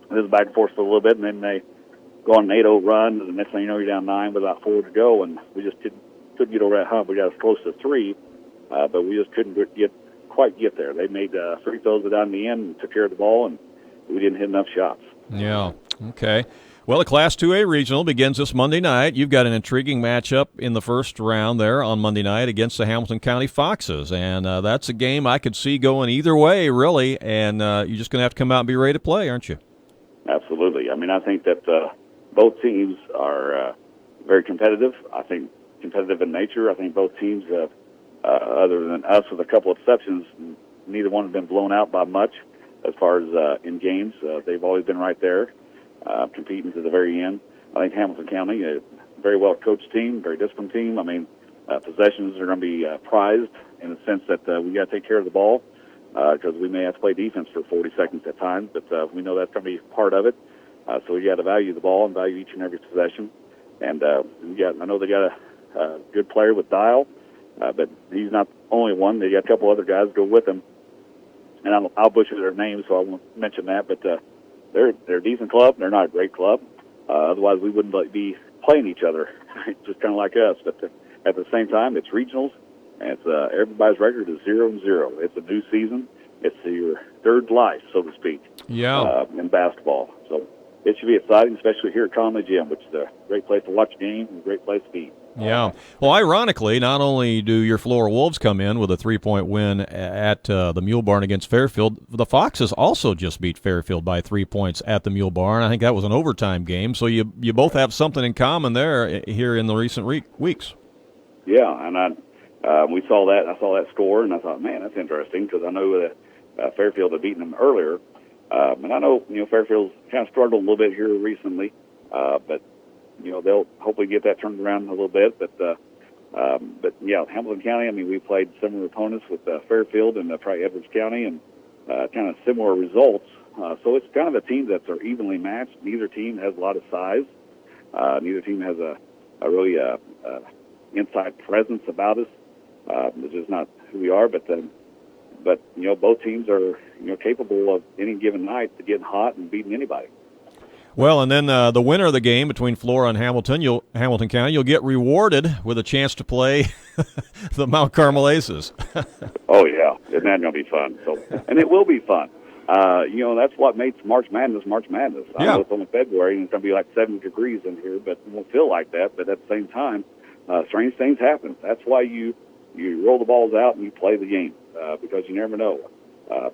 was back and forth for a little bit, and then they go on an 8-0 run. And the next thing you know, you're down 9 with about 4 to go, and we just couldn't get over that hump. We got as close to 3, but we just couldn't quite get there. They made free throws down in the end and took care of the ball, and we didn't hit enough shots. Yeah, okay. Well, the Class 2A Regional begins this Monday night. You've got an intriguing matchup in the first round there on Monday night against the Hamilton County Foxes, and that's a game I could see going either way, really, and you're just going to have to come out and be ready to play, aren't you? Absolutely. I mean, I think that both teams are very competitive. I think competitive in nature. I think both teams, other than us with a couple of exceptions, neither one have been blown out by much as far as in games. They've always been right there. Competing to the very end. I think Hamilton County, a very well-coached team, very disciplined team. I mean, possessions are going to be prized in the sense that we got to take care of the ball because we may have to play defense for 40 seconds at times, but we know that's going to be part of it. So we got to value the ball and value each and every possession. And I know they got a good player with Dial, but he's not the only one. They got a couple other guys go with him. And I'll butcher their names, so I won't mention that, but they're a decent club. They're not a great club. Otherwise, we wouldn't be playing each other, just kind of like us. But at the same time, it's regionals, and it's everybody's record is 0-0. It's a new season. It's your third life, so to speak. Yeah. In basketball, so it should be exciting, especially here at Conley Gym, which is a great place to watch games and a great place to be. Yeah. Well, ironically, not only do your Flora Wolves come in with a 3-point win at the Mule Barn against Fairfield, the Foxes also just beat Fairfield by 3 points at the Mule Barn. I think that was an overtime game. So you both have something in common there here in the recent weeks. Yeah, and we saw that. I saw that score, and I thought, man, that's interesting because I know that Fairfield had beaten them earlier. And I know, Fairfield's kind of struggled a little bit here recently, but they'll hopefully get that turned around a little bit. But yeah, Hamilton County, I mean, we played similar opponents with Fairfield and probably Edwards County and kind of similar results. So it's kind of a team that's are evenly matched. Neither team has a lot of size. Neither team has a really inside presence about us. It's just not who we are. But both teams are capable of any given night to getting hot and beating anybody. Well, and then the winner of the game between Flora and Hamilton County, you'll get rewarded with a chance to play the Mount Carmel Aces. Oh, yeah. Isn't that going to be fun? So, and it will be fun. That's what makes March Madness March Madness. I know it's only February, and it's going to be like 70 degrees in here, but it won't feel like that. But at the same time, strange things happen. That's why you roll the balls out and you play the game because you never know.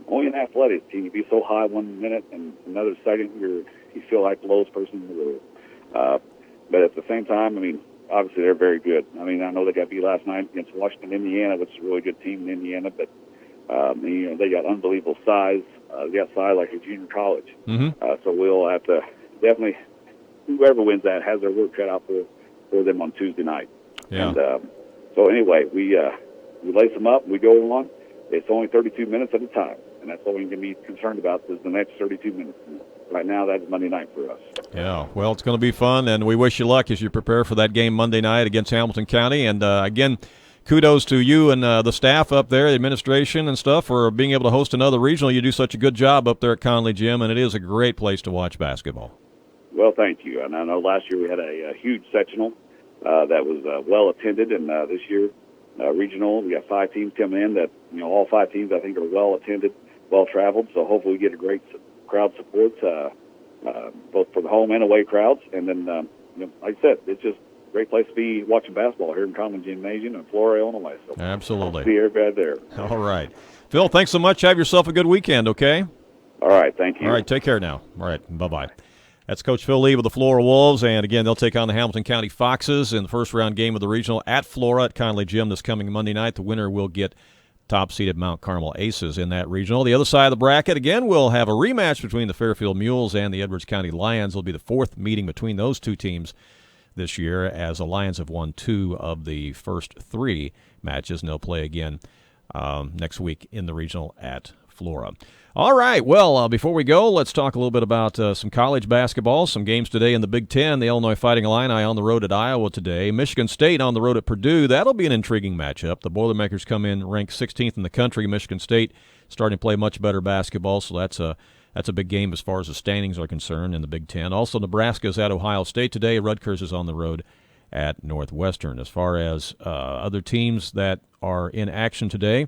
Only in athletics can you be so high 1 minute and another second you feel like the lowest person in the world. But at the same time, I mean, obviously they're very good. I mean, I know they got beat last night against Washington, Indiana, which is a really good team in Indiana, but they got unbelievable size. They got size like a junior college. Mm-hmm. So we'll have to definitely, whoever wins that has their work cut out for them on Tuesday night. Yeah. And so anyway, we lace them up, we go on. It's only 32 minutes at a time, and that's all we can be concerned about is the next 32 minutes. Right now, that's Monday night for us. Yeah, well, it's going to be fun, and we wish you luck as you prepare for that game Monday night against Hamilton County. And, again, kudos to you and the staff up there, the administration and stuff, for being able to host another regional. You do such a good job up there at Conley Gym, and it is a great place to watch basketball. Well, thank you. And I know last year we had a huge sectional that was well-attended, and this year regional, we got 5 teams coming in that, all 5 teams I think are well-attended, well-traveled, so hopefully we get a great crowd support, both for the home and away crowds. And then, like I said, it's just a great place to be watching basketball here in Conley Gymnasium in Flora, Illinois. So absolutely. I'll see everybody there. All right. Phil, thanks so much. Have yourself a good weekend, okay? All right, thank you. All right, take care now. All right, bye-bye. That's Coach Phil Leib of the Flora Wolves, and again, they'll take on the Hamilton County Foxes in the first-round game of the regional at Flora at Conley Gym this coming Monday night. The winner will get top-seeded Mount Carmel Aces in that regional. The other side of the bracket, again, we'll have a rematch between the Fairfield Mules and the Edwards County Lions. It'll be the 4th meeting between those two teams this year, as the Lions have won 2 of the first 3 matches, and they'll play again next week in the regional at Flora. All right, well, before we go, let's talk a little bit about some college basketball, some games today in the Big Ten. The Illinois Fighting Illini on the road at Iowa today. Michigan State on the road at Purdue. That'll be an intriguing matchup. The Boilermakers come in ranked 16th in the country. Michigan State starting to play much better basketball, so that's a big game as far as the standings are concerned in the Big Ten. Also, Nebraska's at Ohio State today. Rutgers is on the road at Northwestern. As far as other teams that are in action today,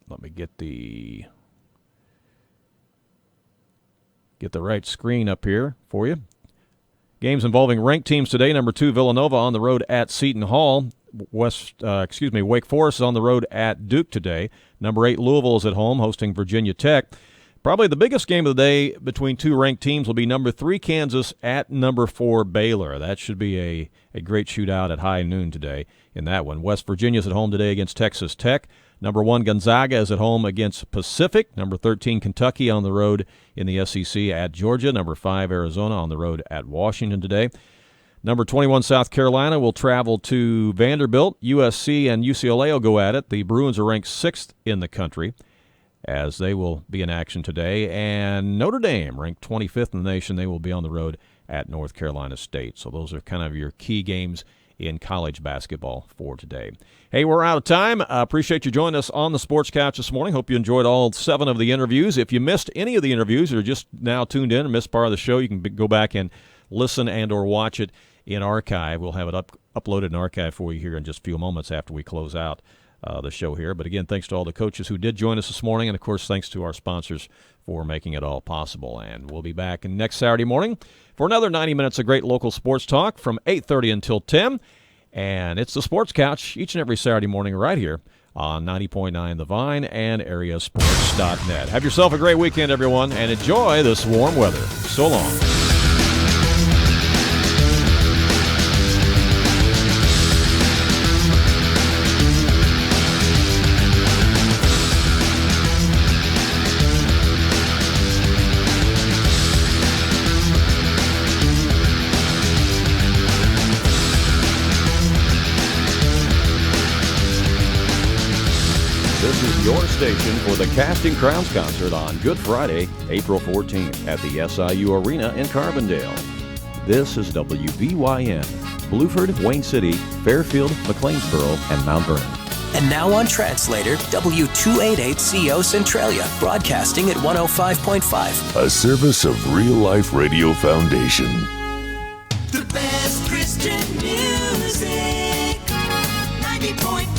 let me get the right screen up here for you. Games involving ranked teams today. Number 2, Villanova on the road at Seton Hall. Wake Forest is on the road at Duke today. Number 8, Louisville is at home hosting Virginia Tech. Probably the biggest game of the day between two ranked teams will be number 3, Kansas at number 4, Baylor. That should be a great shootout at high noon today in that one. West Virginia is at home today against Texas Tech. Number 1, Gonzaga is at home against Pacific. Number 13, Kentucky on the road in the SEC at Georgia. Number 5, Arizona on the road at Washington today. Number 21, South Carolina will travel to Vanderbilt. USC and UCLA will go at it. The Bruins are ranked 6th in the country as they will be in action today. And Notre Dame, ranked 25th in the nation, they will be on the road at North Carolina State. So those are kind of your key games in college basketball for today. Hey, we're out of time. Appreciate you joining us on the Sports Couch this morning. Hope you enjoyed all 7 of the interviews. If you missed any of the interviews or just now tuned in or missed part of the show, you can go back and listen and or watch it in archive. We'll have it uploaded in archive for you here in just a few moments after we close out the show here. But again, thanks to all the coaches who did join us this morning, and of course, thanks to our sponsors for making it all possible. And we'll be back next Saturday morning for another 90 minutes of great local sports talk from 8:30 until 10. And it's the Sports Couch each and every Saturday morning right here on 90.9 The Vine and AreaSports.net. Have yourself a great weekend, everyone, and enjoy this warm weather. So long. Your station for the Casting Crowns concert on Good Friday, April 14th at the SIU Arena in Carbondale. This is WVYN, Blueford, Wayne City, Fairfield, McLeansboro, and Mount Vernon. And now on Translator, W288CO Centralia, broadcasting at 105.5. A service of Real Life Radio Foundation. The best Christian music, 90.9